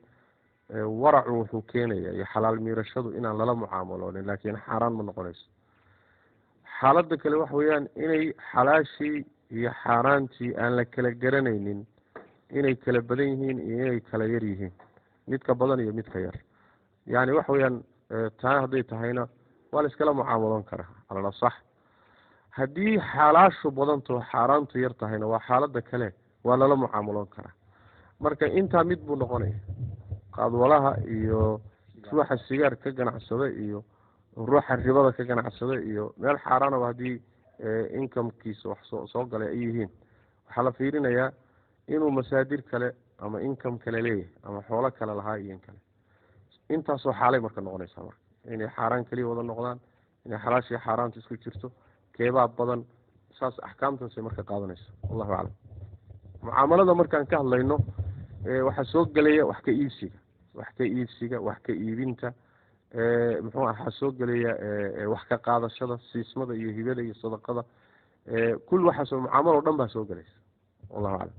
waracu wuxuu keenaya iyo xalaal miirashadu inaan lala mucaamaloonin laakiin xaaraan ma noqonayso xaaladda kale waxa weeyaan inay xalaashii iyo xaaraantii aan la kala garanaynin inay kala badan yihiin iyo inay kala yar yihiin midka badan iyo midka yar yani waxa weeyaan taa hadday tahayna waa la iskala mucaamaloon karaa alala sax haddii xalaashu badanto xaaraantu yar tahayna waa xaaladda kale waa lala mucaamaloon karaa marka intaa mid buu noqonaya qaadwalaha iyo ruuxa sigaar ka ganacsada iyo ruuxa ribada ka ganacsada iyo meel xaaraanaba haddii incomekiisa wax soo galay ay yihiin waxaa la fiirinayaa inuu masaadir kale ama income kale leeyahay ama xoolo kale lahaa iyo in kale intaasoo xaalay marka noqonaysaa marka inay xaaraan keliya wada noqdaan inay xalaashii xaaraanta isku jirto keebaa badan saas axkaamtaasay marka qaadanaysa wallahu aclam mucaamalada markaan ka hadlayno waxaa soo gelaya wax ka iibsiga wax ka iibinta muxuu waxaa soo gelaya wax ka qaadashada siismada iyo hibada iyo sadaqada kul waxaasoo mucaamalo dhan baa soo gelaysa wallahu aclam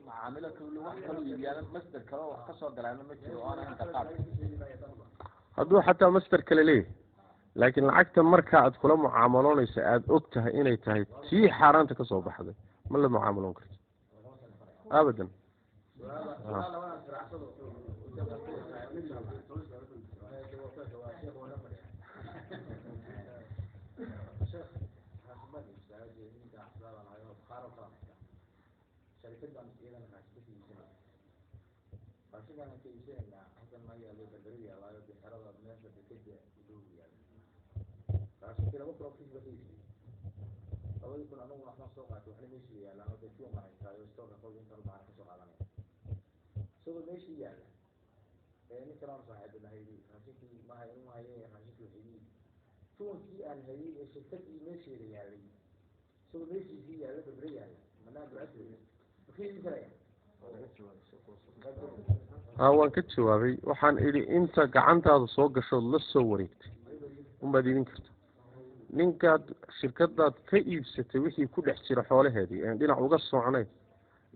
macaamilo kale wax kale iibiyaan master kale wax ka soo galaana ma jiro oo inta qaad hadduu xataa master kale leeyahay laakiin lacagta marka aad kula mucaamaloonaysa aada og tahay inay tahay tii xaaraanta kasoo baxday ma la mucaamaloon karto abadan waan ka jawaabay waxaan idhi inta gacantaada soo gashood la soo wareegtay unbaad iibin karta ninkaad shirkadaad ka iibsatay wixii ku dhex jira xoolaheedii een dhinac uga socnayn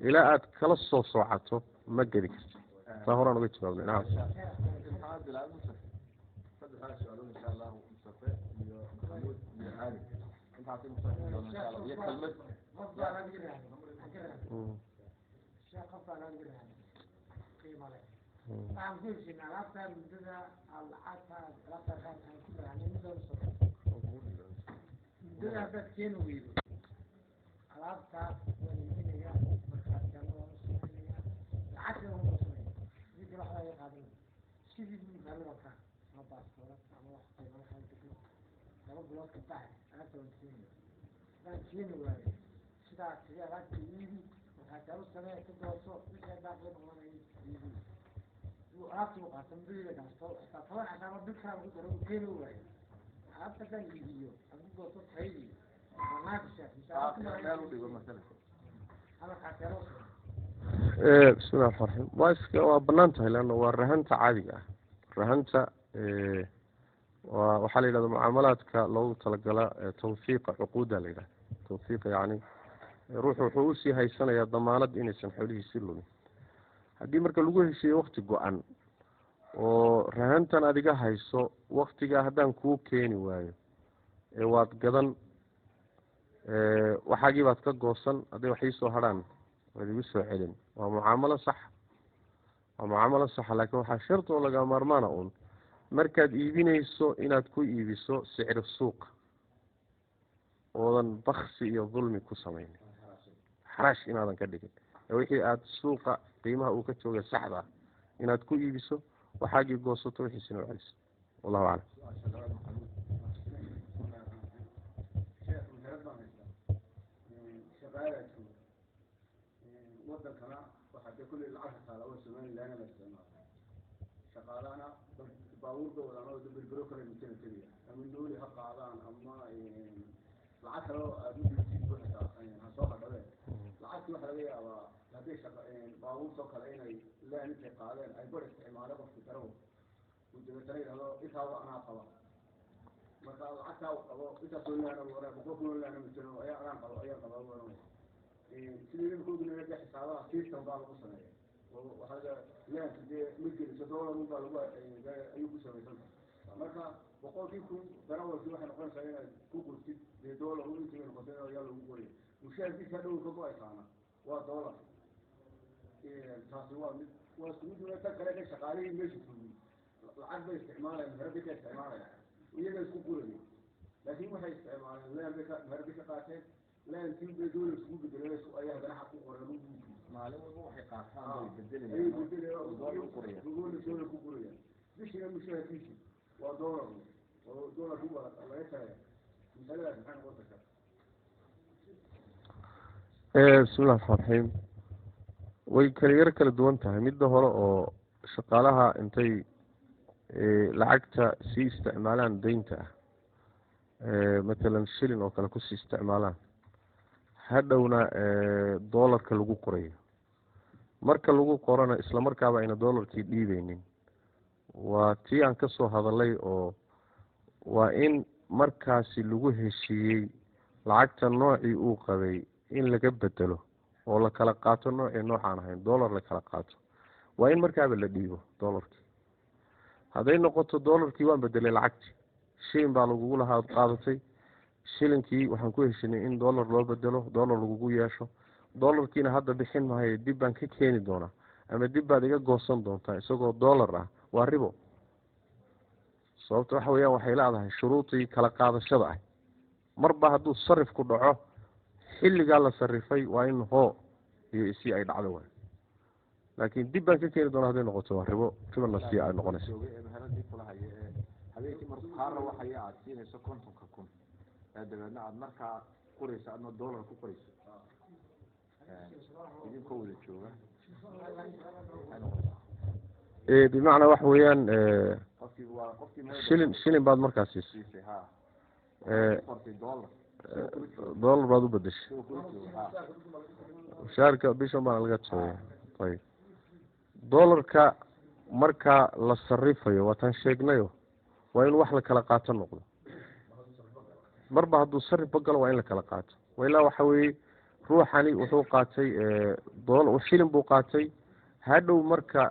ilaa aad kala soo soocato ma gedi karto taa horaan uga jawaabnay nacam bismillahi raxmaan raxiim waa banaan tahay leanna waa rahanta caadiga ah rahanta waxaa la yidhahda mucaamalaadka loogu talagala tawfiiqa cuquuda la yidhahda tawfiiqa yani ruuxu wuxuu usii haysanayaa damaanad inaysan xoolihiisi lumin haddii marka lagu heshiiyo wakti go-an oo rahantan adiga hayso waktigaa haddaan kuu keeni waayo waad gadan waxaagii baad ka goosan hadday wax iisoo hadhaan waad igu soo celin waa mucaamalo sax waa mucaamalo saxa laakiin waxaa shardi oo laga maarmaana un markaad iibinayso inaad ku iibiso sicir suuqa oodan baksi iyo dulmi ku samaynin xarash inaadan ka dhigin wixii aada suuqa qiimaha uu ka jooga saxda inaad ku iibiso waxaagii goosato wixiisina u celiso wallahu aclam wadankana waxaa dee kulli lacagta taala oo somalilaana la isticmaala shaqaalahana baabuurka wadaan oo berbero kale mitana tegaya ama dooli ha qaadaan ama lacag kale oo aada u dirtid buxta ha soo hadhabeen lacagtii waxaa laga yaabaa hadday baabuurtoo kale inay laan intay qaadeen ay bar isticmaaleen qofki darawo uu dabeetana yidhahdo intaaba anaa qaba marka lacagtaa u qabo intaasoo laana wara boqol kunoo laana mitano ayaa anaan qabo ayaan qabaa waran sidii ninkoodu naga xisaabaha system baa lagu sameeya waxaa laanka dee ma geliso dollar baa lagu ayuu ku samaysan marka boqolkii kun darawalkii waxay noqonaysaa inaad ku gurtid dee dollar intii noqotay ayaa lagu qoraya mushaarkiisa dhow ka go-aysaana waa dollar taasi waa mid waa isku mid wada tan kale ka shaqaalihii meesha fugin lacag bay isticmaalayaan meheradi ka isticmaalaya iyaga isku guraya laakiin waxay isticmaaleen laan bay meheradi ka qaateen laantii bay dowla isku bedeleen ayaa haddana xaq ku qoreen u buuki maalin walba waxay qaataan bay bedeleen ku guraya bishina mushaharkiisi waa dollar oo dollar ku laga taraya misaladaas maxay noqon kartaa bismillahi raxmaan raxiim way kala kala duwan tahay midda hore oo shaqaalaha intay lacagta sii isticmaalaan deynta ah matalan shilin oo kale kusii isticmaalaan hadhowna dollarka lagu qorayo marka lagu qorana isla markaaba ayna dollarkii dhiibeynin waa tii aan ka soo hadalay oo waa in markaasi lagu heshiiyey lacagta noocii uu qabay in laga bedelo oo la kala qaato noocii noocaan ahayn dollar la kala qaato waa in markaaba la dhiibo dollarkii hadday noqoto dollarkii waan bedelay lacagtii shilin baa lagugu lahaa ad qaadatay shilinkii waxaan ku heshinay in dollar loo bedelo dollar lagugu yeesho dollarkiina hadda bixin maayo dib baan ka keeni doonaa ama dib baad iga goosan doontaa isagoo dollar ah waa ribo sababta waxa weeyaan waxay leedahay shuruudii kala qaadashada ah marba hadduu sarifku dhaco xilligaa la sarifay waa in hoo iyo isii ay dhacdo waay laakiin dib baan ka keeni doonaa hadday noqoto waa ribona sii ay noqonaysa habeenkii markaara waxaya aada siinayso 50,000 dabeedna aada markaa qoraysa adna dollar ku qorayso idinkoo wada jooga bimacnaa waxa weeyaan shilin baad markaa siisay dollar baad u bedeshay mushaarka bishan baana laga jooya ayib dollarka markaa la sarifayo waataan sheegnayo waa in wax la kala qaato noqdo marba hadduu sarifba galo waa in la kala qaato wailaa waxa weeye ruuxani wuxuu qaatay shilin buu qaatay hadhow marka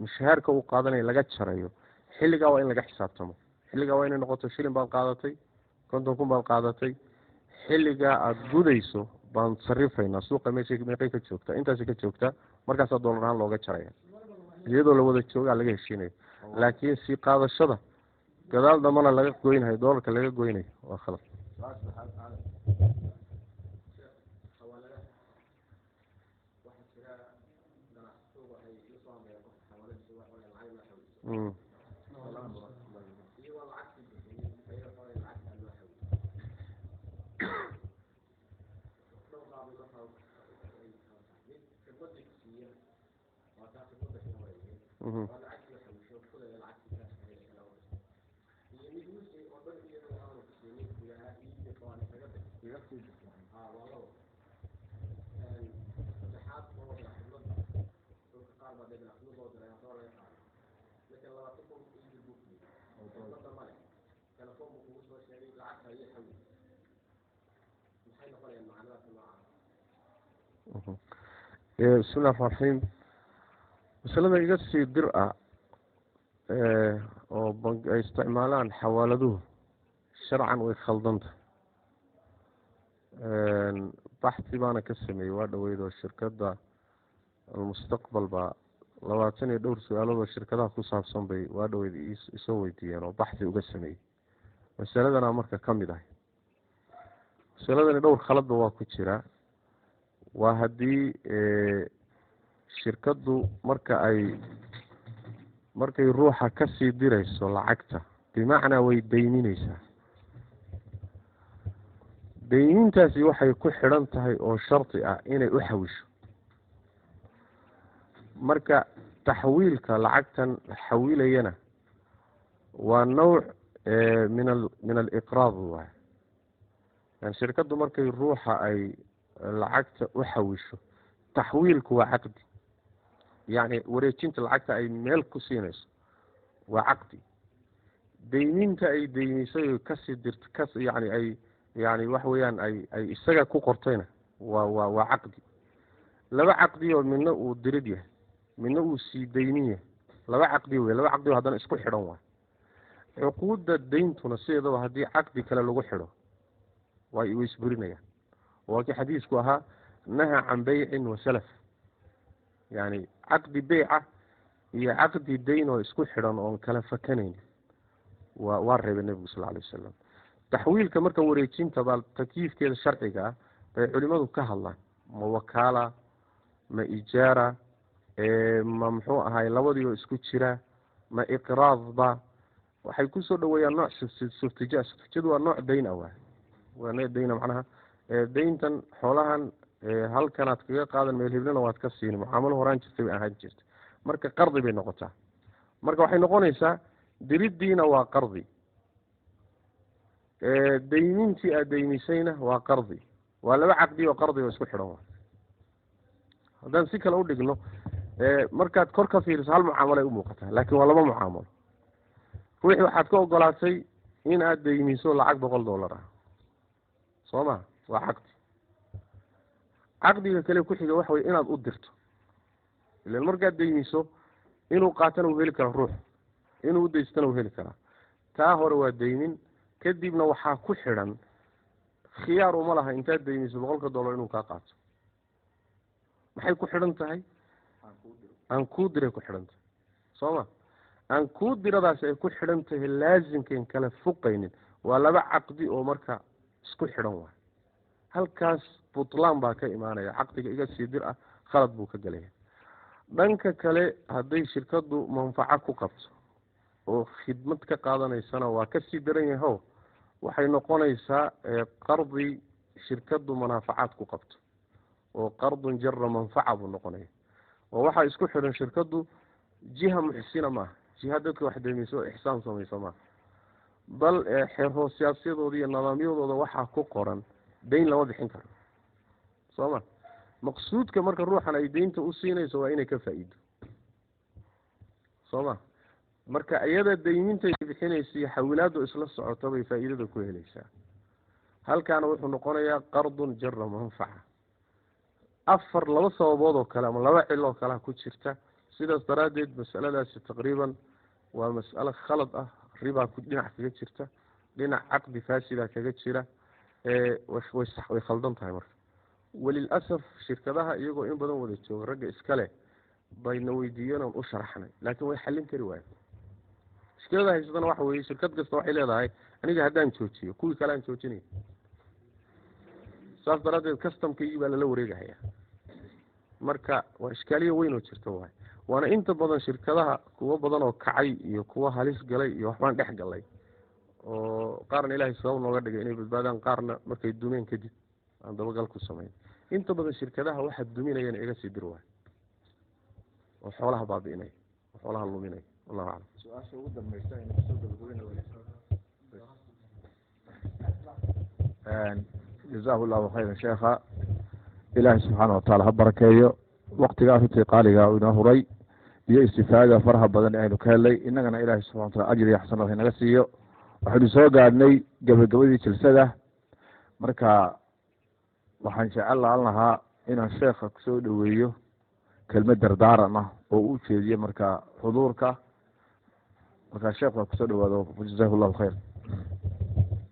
mushahaarka uu qaadanaya laga jarayo xilligaa waa in laga xisaabtamo xilligaa waa inay noqoto shilin baad qaadatay 50,000 baad qaadatay xilligaa aada gudayso baan sarifaynaa suuqa meeqay ka joogtaa intaasi ka joogtaa markaasaa doolar ahaan looga jaraya iyadoo la wada joogaa laga heshiinayo laakiin sii qaadashada gadaal dambana laga goynayo doolarka laga goynayo waa khalad بسم الله الرحمن الرحيم masalada iga sii dir ah oo ay isticmaalaan xawaaladuhu sharcan way khaldanta baxthi baana ka sameeyey waa dhaweyd oo shirkadda almustaqbal baa 20 iyo dhowr su-aalood oo shirkadaha ku saabsan bay waa dhaweyd isoo weydiiyeen oo baxthi uga sameeyey masaladana marka ka mid ah masaladani dhowr khaladba waa ku jira waa haddii shirkaddu markay ruuxa ka sii dirayso lacagta bimacnaa way dayninaysaa daynintaasi waxay ku xidhan tahay oo shardi ah inay u xawisho marka taxwiilka lacagtan xawilayana waa nawc min aliqraad waay yani shirkaddu markay ruuxa ay lacagta u xawisho taxwiilku waa caqdi yani wareejinta lacagta ay meel ku siinayso waa caqdi dayninta ay daynisay kasii dirto yani wax weeyaan ay isaga ku qortayna waa caqdi laba caqdi oo midna uu dirid yahay midna uu sii daynin yahay laba caqdi wey laba caqdi oo haddana isku xidhan waay cuquudda dayntuna sideedaba haddii caqdi kale lagu xidho way isburinayaan waa kii xadiisku ahaa naha can baycin wa salaf yani caqdi beyca iyo caqdi dayn oo isku xidhan oon kala fakanayn waa reebay nebigu sal alay wasalam taxwiilka marka wareejinta baa takyiifkeeda sharciga ah bay culimadu ka hadlaan ma wakaala ma ijaara ma muxuu ahay labadii oo isku jira ma iqraadba waxay kusoo dhaweeyaan nooc suftijadu waa nooc dayn ah waa nooc dayna macnaha dayntan xoolahan halkanaad kaga qaadan meel hiblana waad ka siini mucaamalo horaan jirtay bay ahaan jirtay marka qardi bay noqotaa marka waxay noqonaysaa diriddiina waa qardi daynintii aad daynisayna waa qardi waa laba caqdi oo qardi oo isku xidhan waa haddaan si kale u dhigno markaad kor ka fiiriso hal mucaamalo ay u muuqataa laakiin waa laba mucaamalo ruuxii waxaad ka ogolaatay in aad dayniso lacag $100 ah soo ma waa caqdi caqdiga kale ku xiga waxa way inaad u dirto ilaan markaad dayniso inuu qaatana uu heli karo ruux inuu daystana uu heli karaa taa hore waa daynin kadibna waxaa ku xidhan khiyaar uma laha intaad dayniso $100 inuu kaa qaato maxay ku xidhan tahay aan kuu diray ku xidhan tahay soo ma aan kuu diradaasi ay ku xidhan tahay laasimkaen kala fuqaynin waa laba caqdi oo marka isku xidhan waay halkaas butlaan baa ka imaanaya caqdiga iga sii dir ah khalad buu ka gelaya dhanka kale hadday shirkaddu manfaco ku qabto oo khidmad ka qaadanaysana waa ka sii daran yaho waxay noqonaysaa qardi shirkaddu manaafacaad ku qabto oo qardun jara manfaca buu noqonaya oo waxaa isku xidhan shirkaddu jiha muxsina maaha jiha dadka wax daymayso oo ixsaan samayso maaha bal xeer hoosyaasiyadooda iyo nidaamyadooda waxaa ku qoran dayn lama bixin karo soo ma maqsuudka marka ruuxan ay daynta u siinayso waa inay ka faa'iido soo ma marka iyada dayninta ay bixinaysa iyo xawilaadu isla socoto bay faa'iidada ku helaysaa halkaana wuxuu noqonayaa qardun jara manfaca laba sababood oo kale ama laba cilo oo kale ku jirta sidaas daraaddeed mas'aladaasi taqriiban waa mas'alo khalad ah ribaa ku dhinac kaga jirta dhinac caqdi faasida kaga jira way khaldan tahay marka walilasaf shirkadaha iyagoo in badan wada jooga ragga iskale bayna weydiiyeen oon u sharaxnay laakiin way xallin kari waayeen mushkilada haysatana waxa weeye shirkad kasta waxay leedahay aniga haddaan joojiyo kuwii kale aan joojinaya saas daraaddeed customkaygii baa lala wareegahayaa marka waa ishkaaliyo weyn oo jirta waay waana inta badan shirkadaha kuwo badan oo kacay iyo kuwo halis galay iyo waxbaan dhex galay oo qaarna ilaahay sabab nooga dhigay inay badbaadaan qaarna markay dumeen kadib aan dabagal ku samayn inta badan shirkadaha waxa duminayana iga sii dir waay oo xoolaha baabi'inaya oo xoolaha luminaya wallahu aclam su-aasha ugu dambaysa aynu kusoo gabagabayna jazaahu llahu khayran sheekha ilaahay subxaana watacaala ha barakeeyo waktigaa runtii qaaliga uu inoo huray iyo istifaadada faraha badan ee aynu ka helnay innagana ilaahay subxana wataala ajri iyo xasanad inaga siiyo waxaynu soo gaadhnay gabagabadii jilsada marka waxaan jecel lahaa inaan sheekha kusoo dhoweeyo kelmad dardaaran ah oo u jeediye marka xuduurka markaa sheekh waa kusoo dhawaado jazahu llahu khayr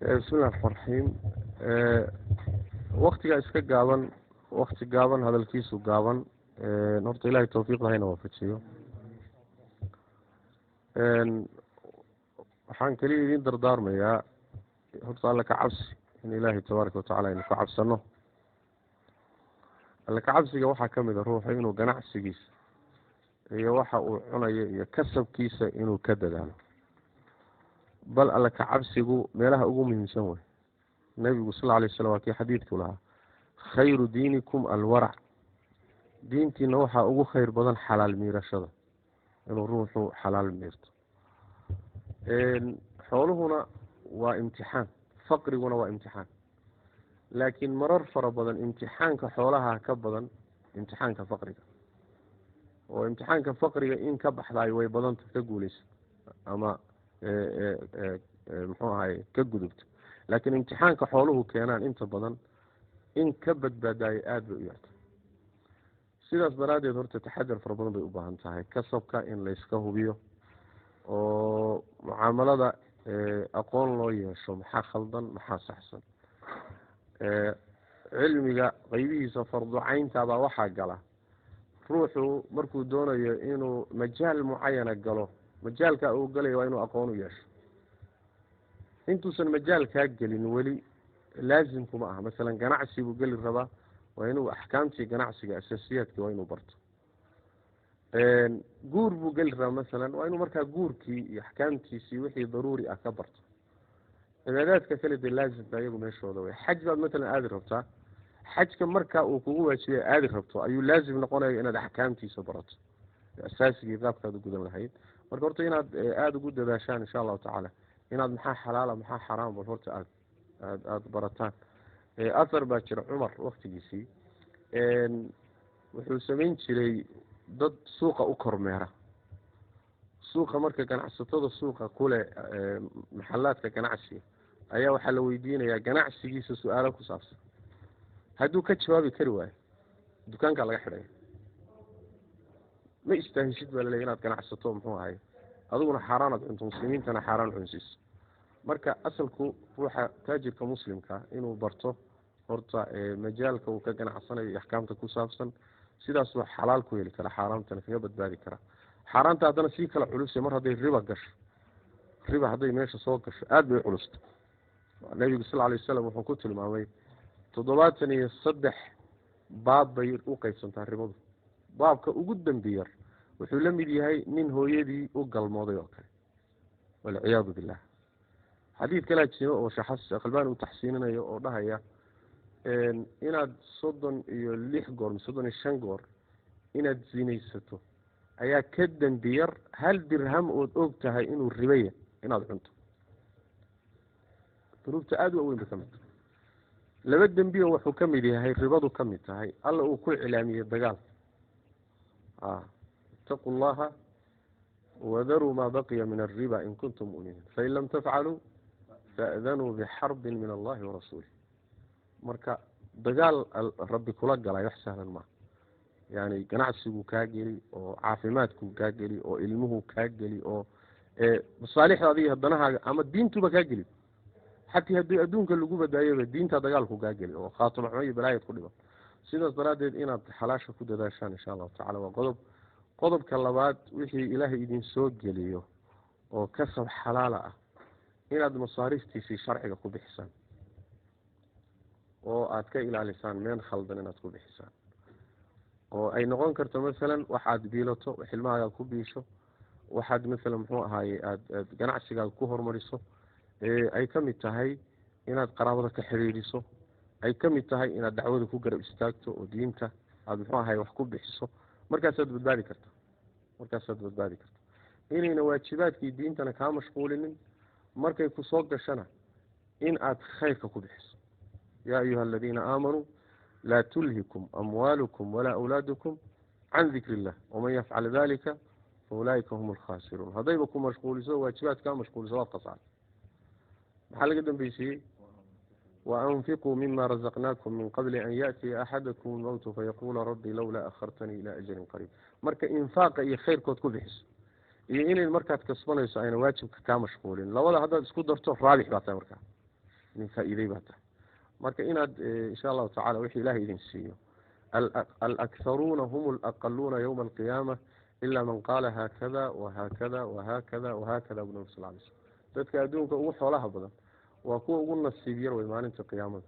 bismillahi raxmaan raxiim waktigaa iska gaaban wakti gaaban hadalkiisu gaaban horta ilahay tawfiiqda hayna waafajiyo waxaan keliya idin dardaarmayaa horta alla ka cabsi in ilaahay tabaaraka watacala aynu ka cabsano alla ka cabsiga waxaa ka mid a ruuxa inuu ganacsigiisa iyo waxa uu cunayo iyo kasabkiisa inuu ka dadaalo bal alla ka cabsigu meelaha ugu muhiimsan wey nabigu sal alay waslam waa kii xadiidku lahaa khayru diinikum alwarac diintiina waxaa ugu khayr badan xalaal miirashada inuu ruuxu xalaal miirto xooluhuna waa imtixaan faqriguna waa imtixaan laakiin marar fara badan imtixaanka xoolaha ka badan imtixaanka faqriga oo imtixaanka faqriga in ka baxdaay way badanta ka guuleysa ama muxuu ahay ka gudubta laakiin imtixaanka xooluhu keenaan inta badan in ka badbaadaayo aada bay u yarta sidaas daraaddeed horta taxadar fara badan bay u baahan tahay kasabka in layska hubiyo oo mucaamalada aqoon loo yeesho maxaa khaldan maxaa saxsan cilmiga qaybihiisa farducayntabaa waxaa gala ruuxu markuu doonayo inuu majaal mucayana galo majaalka uu galaya waa inuu aqoon u yeesho intuusan majaalkaa gelin weli laazimkuma aha masalan ganacsi buu geli rabaa waa inuu axkaamtii ganacsiga asaasiyaadkii waa inuu barto guur buu geli rabaa masalan waa inuu markaa guurkii iyo axkaamtiisii wixii daruuri ah ka barto cibaadaadka kale dee laazimka iyagu meeshooda wey xaj baad matalan aadi rabtaa xajka markaa uu kugu waajibay aadi rabto ayuu laazim noqonaya inaad axkaamtiisa barato asaasigii qaabkaad u gudan lahayd marka horta inaad aada ugu dadaashaan insha allahu tacaala inaad maxaa xalaala maxaa xaraam bal horta aada barataan athar baa jira cumar waktigiisii wuxuu samayn jiray dad suuqa u kormeera suuqa marka ganacsatada suuqa kule maxalaadka ganacsiga ayaa waxaa la weydiinayaa ganacsigiisa su-aalo ku saabsan hadduu ka jawaabi kari waayo dukaankaa laga xidhaya ma istaahishid baa laleeya inaad ganacsato muxuu ahay adiguna xaaraan aad cunto muslimiintana xaaraan cunsiiso marka asalku ruuxa taajirka muslimka inuu barto horta majaalka uu ka ganacsanayo iyo axkaamta ku saabsan sidaasuu xalaal ku heli kara xaaraamtana kaga badbaadi kara xaaraanta haddana sii kala culuse mar hadday riba gasho riba hadday meesha soo gasho aada bay u culusta nabigu sal alay wasalam wuxuu ku tilmaamay 73 baab bay u qaybsantaa ribadu baabka ugu dambeeyar wuxuu la mid yahay nin hooyadii u galmooday oo kale walciyaadu billah xadiid kalaa jiro oo shaxas qalbaan uu taxsiininayo oo dhahaya inaad 36 goor 35 goor inaad zinaysato ayaa ka dambiyar hal dirham ood og tahay inuu ribaya inaad cunto duruubta aada u weyn ba ka mid laba dembiyo wuxuu ka mid yahay ribadu ka mid tahay alla uu ku cilaamiyey dagaal ittaqu llaha wadaruu maa baqiya min alriba in kuntum mu'miniin fain lam tafcaluu fa'danuu bixarbin min allahi warasuulih marka dagaal rabbi kula galay wax sahlan maaha yani ganacsigu kaa geli oo caafimaadku kaa geli oo ilmuhu kaa geli oo masaalixdaada iyo danahaaga ama diintuba kaa geli xatii haddii adduunka lagu badaayoba diinta dagaalku kaa geli oo khaatimo xumo iyo balaayad ku dhiban sidaas daraaddeed inaad xalaasha ku dadaashaan insha allahu tacala waa qodobka labaad wixii ilaahay idin soo geliyo oo kasab xalaala ah inaad masaariiftiisii sharciga ku bixisaan oo aad ka ilaalisaan meel khaldan inaad ku bixisaan oo ay noqon karto masalan waxaad biilato xilmahaaga ku biisho waxaad masalan muxuu ahaaye aad ganacsigaaga ku horumariso ay ka mid tahay inaad qaraabada ka xidhiidhiso ay ka mid tahay inaad dacwada ku garab istaagto oo diinta aada muxuu ahaye wax ku bixiso markaasaad badbaadi karta inayna waajibaadkii diintana kaa mashquulinin markay ku soo gashana in aad khayrka ku bixiso yaa ayuha aladiina aamanuu laa tulhikum amwaalukum walaa awlaadukum can dikri illah waman yafcal dalika faulaa'ika hum alkhaasiruun haddayba ku mashquuliso waajibaad kaa mashquuliso waad khasaar maxaa laga dambaysiiyey waanfiquu mima razaqnaakum min qabli an yaأtiya axadakum almowtu fayaquula rabbi lowlaa akhartanii ilaa ajalin qariib marka infaaqa iyo khayrkood ku bixiso iyo inayd markaad kasbanayso ayna waajibka kaa mashquulin labada haddaad isku darto raabix baa tahay markaa nin faa'iidey baa tahay marka inaad insha allahu tacala wixii ilahay idin siiyo alakharuuna hum alaqaluuna yowma alqiyaama ila man qaala haakada wahaakada wahaakada wahaakada bu nabi sal lay slm dadka adduunka ugu xoolaha badan waa kuwa ugu nasiib yar way maalinta qiyaamada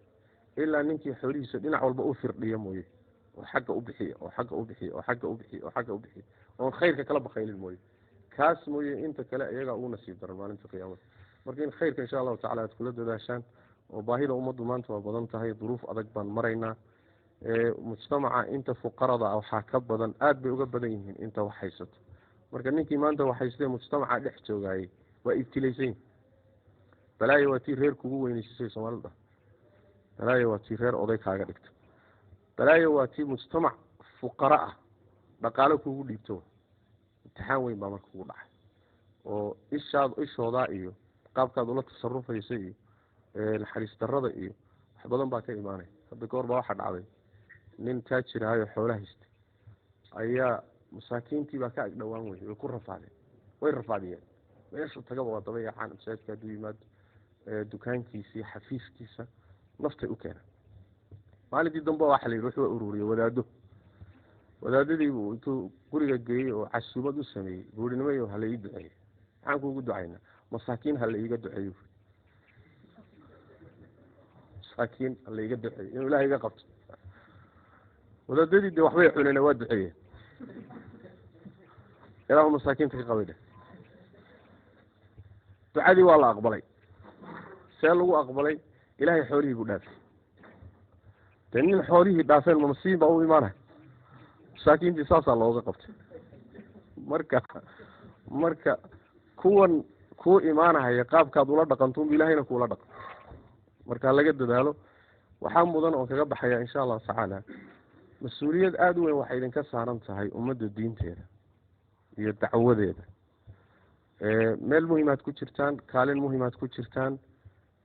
ilaa ninkii xoolihiisa dhinac walba u firdhiya mooye oo xagga u bixiya oo xagga u bixiya oo xagga u bixiya oo xagga u bixiya oon khayrka kala bakaylin mooye kaas mooye inta kale iyagaa ugu nasiib daran maalinta qiyaamada marka in khayrka insha allahu tacala aad kula dadaashaan oo baahida ummaddu maanta waa badan tahay duruuf adag baan maraynaa mujtamaca inta fuqarada ah waxaa ka badan aada bay uga badan yihiin inta wax haysato marka ninkii maanta wax haystee mujtamaca dhex joogaayey waa ibtilaysan yihin balaayo waa tii reer kugu weyneysisay soomaalida balaayo waa tii reer oday kaaga dhigta balaayo waa tii mujtamac fuqara ah dhaqaalo kugu dhiibto imtixaan weyn baa marka kugu dhacay oo ishoodaa iyo qaabkaad ula tasarufaysa iyo naxariis darrada iyo wax badan baa ka imaanaya hadda ka hor baa waxaa dhacday nin taajiraayo xoola haystay ayaa masaakiintii baa ka agdhowaan weyey way rafaadiyeen meeshu tagaba waa daba yaacaan masaajidka hadduu yimaado dukaankiisii xafiiskiisa naftay u keenaan maalintii dambe waxa la yidhi wuxuu ururiyey wadaadadii intuu guriga geeyey oo casuumad u sameeyey buurinimayo hala ii duceeyey maxaan kuugu ducaynaa masaakiin hala iiga duceeyo masaakiin hala iiga duceeyo inuu ilaah iga qabto wadaadadii de waxbay cuneen waa duceeyeen ilaahu masaakiinta ka qabay dheh ducadii waa la aqbalay see lagu aqbalay ilaahay xoolihii buu dhaafay dee nin xoolihii dhaafeen ma masiib baa u imaanay masaakiintii saasaa looga qabtay marka kuwan kuu imaanahaya qaabkaad ula dhaqantuunba ilaahayna kuula dhaqan marka laga dadaalo waxaa mudan oo kaga baxaya insha allahu tacaala mas-uuliyad aada u weyn waxay idinka saaran tahay ummadda diinteeda iyo dacwadeeda meel muhimaad ku jirtaan kaalin muhimaad ku jirtaan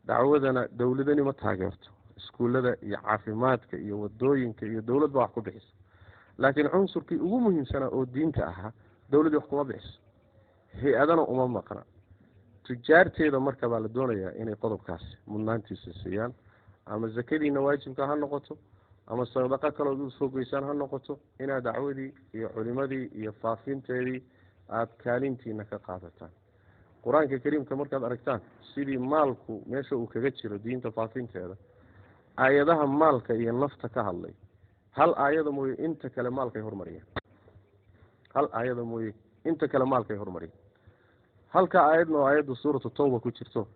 dacwadana dawladani ma taageerto iskuullada iyo caafimaadka iyo wadooyinka iyo dawlad baa wax ku bixisa laakiin cunsurkii ugu muhiimsanaa oo diinta ahaa dawladdii wax kuma bixiso hay-adana uma maqna tujaarteeda marka baa la doonayaa inay qodobkaasi mudnaantiisa siiyaan ama zakadiina waajibka ha noqoto ama sadaqo kalood u soo geysaan ha noqoto inaad dacwadii iyo culimadii iyo faafinteedii aada kaalintiina ka qaadataan qur-aanka kariimka markaad aragtaan sidii maalku meesha uu kaga jiro diinta faafinteeda aayadaha maalka iyo nafta ka hadlay hal aayada mooye inta kale maalkay hormariyeen halka aayadna oo aayadda suuratu tawba ku jirto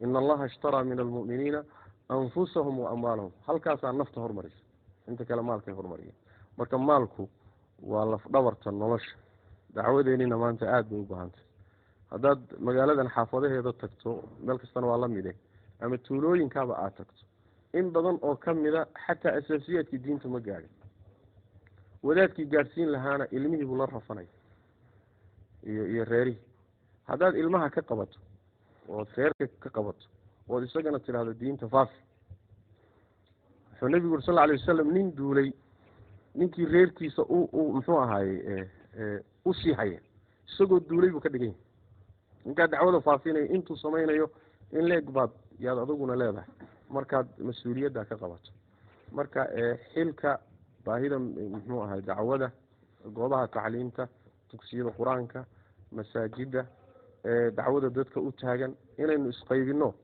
ina allaha ishtaraa min almu'miniina anfusahum wa amwaalahum halkaasaa nafta hormarisa inta kale maalkay hormariyeen marka maalku waa lafdhabarta nolosha dacwadeenina maanta aada bay u baahantay haddaad magaaladan xaafadaheeda tagto meel kastana waa la mide ama tuulooyinkaaba aad tagto in badan oo ka mida xataa asaasiyaadkii diinta ma gaadhin wadaadkii gaadhsiin lahaana ilmihii buu la rafanaya iyo reerihii haddaad ilmaha ka qabato ood reerka ka qabato ood isagana tidhaahdo diinta faafi wuxuu nebigu uri sal lla alay wasalam nin duulay ninkii reerkiisa muxuu ahaaye u sii haya isagoo duulay buu ka dhigan yahay ninkaa dacwada faafinaya intuu samaynayo in leeg baad yaad adaguna leedahay markaad mas-uuliyadda ka qabato marka xilka baahida muxuu ahay dacwada goobaha tacliimta dugsiyada qur-aanka masaajida dacwada dadka u taagan inaynu isqaybino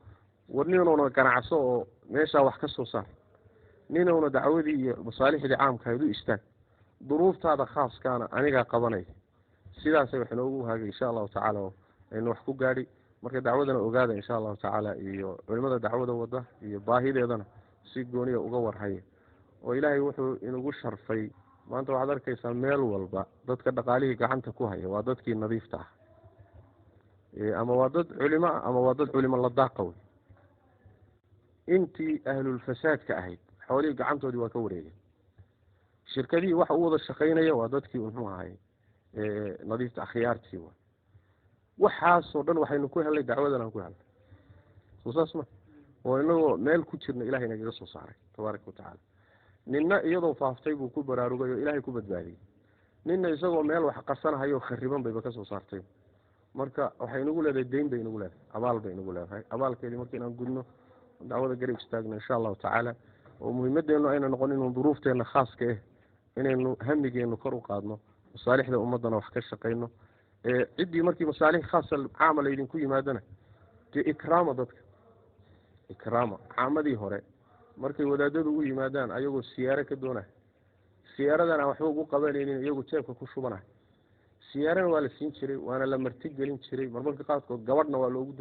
war ninuna ganacso oo meeshaa wax ka soo saar ninuna dacwadii iyo masaalixdii caamkahayd u istaag duruuftaada khaaskaana anigaa qabanaya sidaasay wax inoogu haagay insha allahu tacaala aynu wax ku gaadhi marka dacwadana ogaada insha allahu tacaala iyo culimada dacwada wada iyo baahideedana si gooniya uga warhaya oo ilaahay wuxuu inagu sharfay maanta waxaad arkaysaa meel walba dadka dhaqaalihii gacanta ku haya waa dadkii nadiifta ah ama waa dad culimo ah ama waa dad culimo la daaqa wey intii ahlulfasaadka ahayd xoolihii gacantoodii waa ka wareegay shirkadihii waxa u wada shaqaynaya waa dadkii muxuu ahay nadiifta akhyaartii wa waxaasoo dhan waxaynu ku helnay dacwadan aan ku helnay soo saas ma oo inagoo meel ku jirna ilahay nagaga soo saaray tabaaraka watacaala ninna iyadoo faaftay buu ku baraarugay oo ilaahay ku badbaadiyey ninna isagoo meel wax qarsanahayo khariban bayba ka soo saartay marka waxay inagu leedahay deyn bay inagu leedahay abaal bay inagu leedahay abaalkeedii marka inaan gudno dacwada garab istaagno insha allahu tacaala oo muhiimadeennu ayna noqon inuu duruufteenna khaaska ah inaynu hamigeenu kor u qaadno masaalixda ummaddana wax ka shaqayno ciddii markii masaalix khaasa caama laydinku yimaadana dee ikraama dadka ikraama caamadii hore markay wadaadadu u yimaadaan ayagoo siyaaro ka doonaya siyaaradan aan waxba ugu qabanaynin iyagoo jeebka ku shubanaya siyaarana waa la siin jiray waana la marti gelin jiray marmarka qaarkood gabadhna waa loogu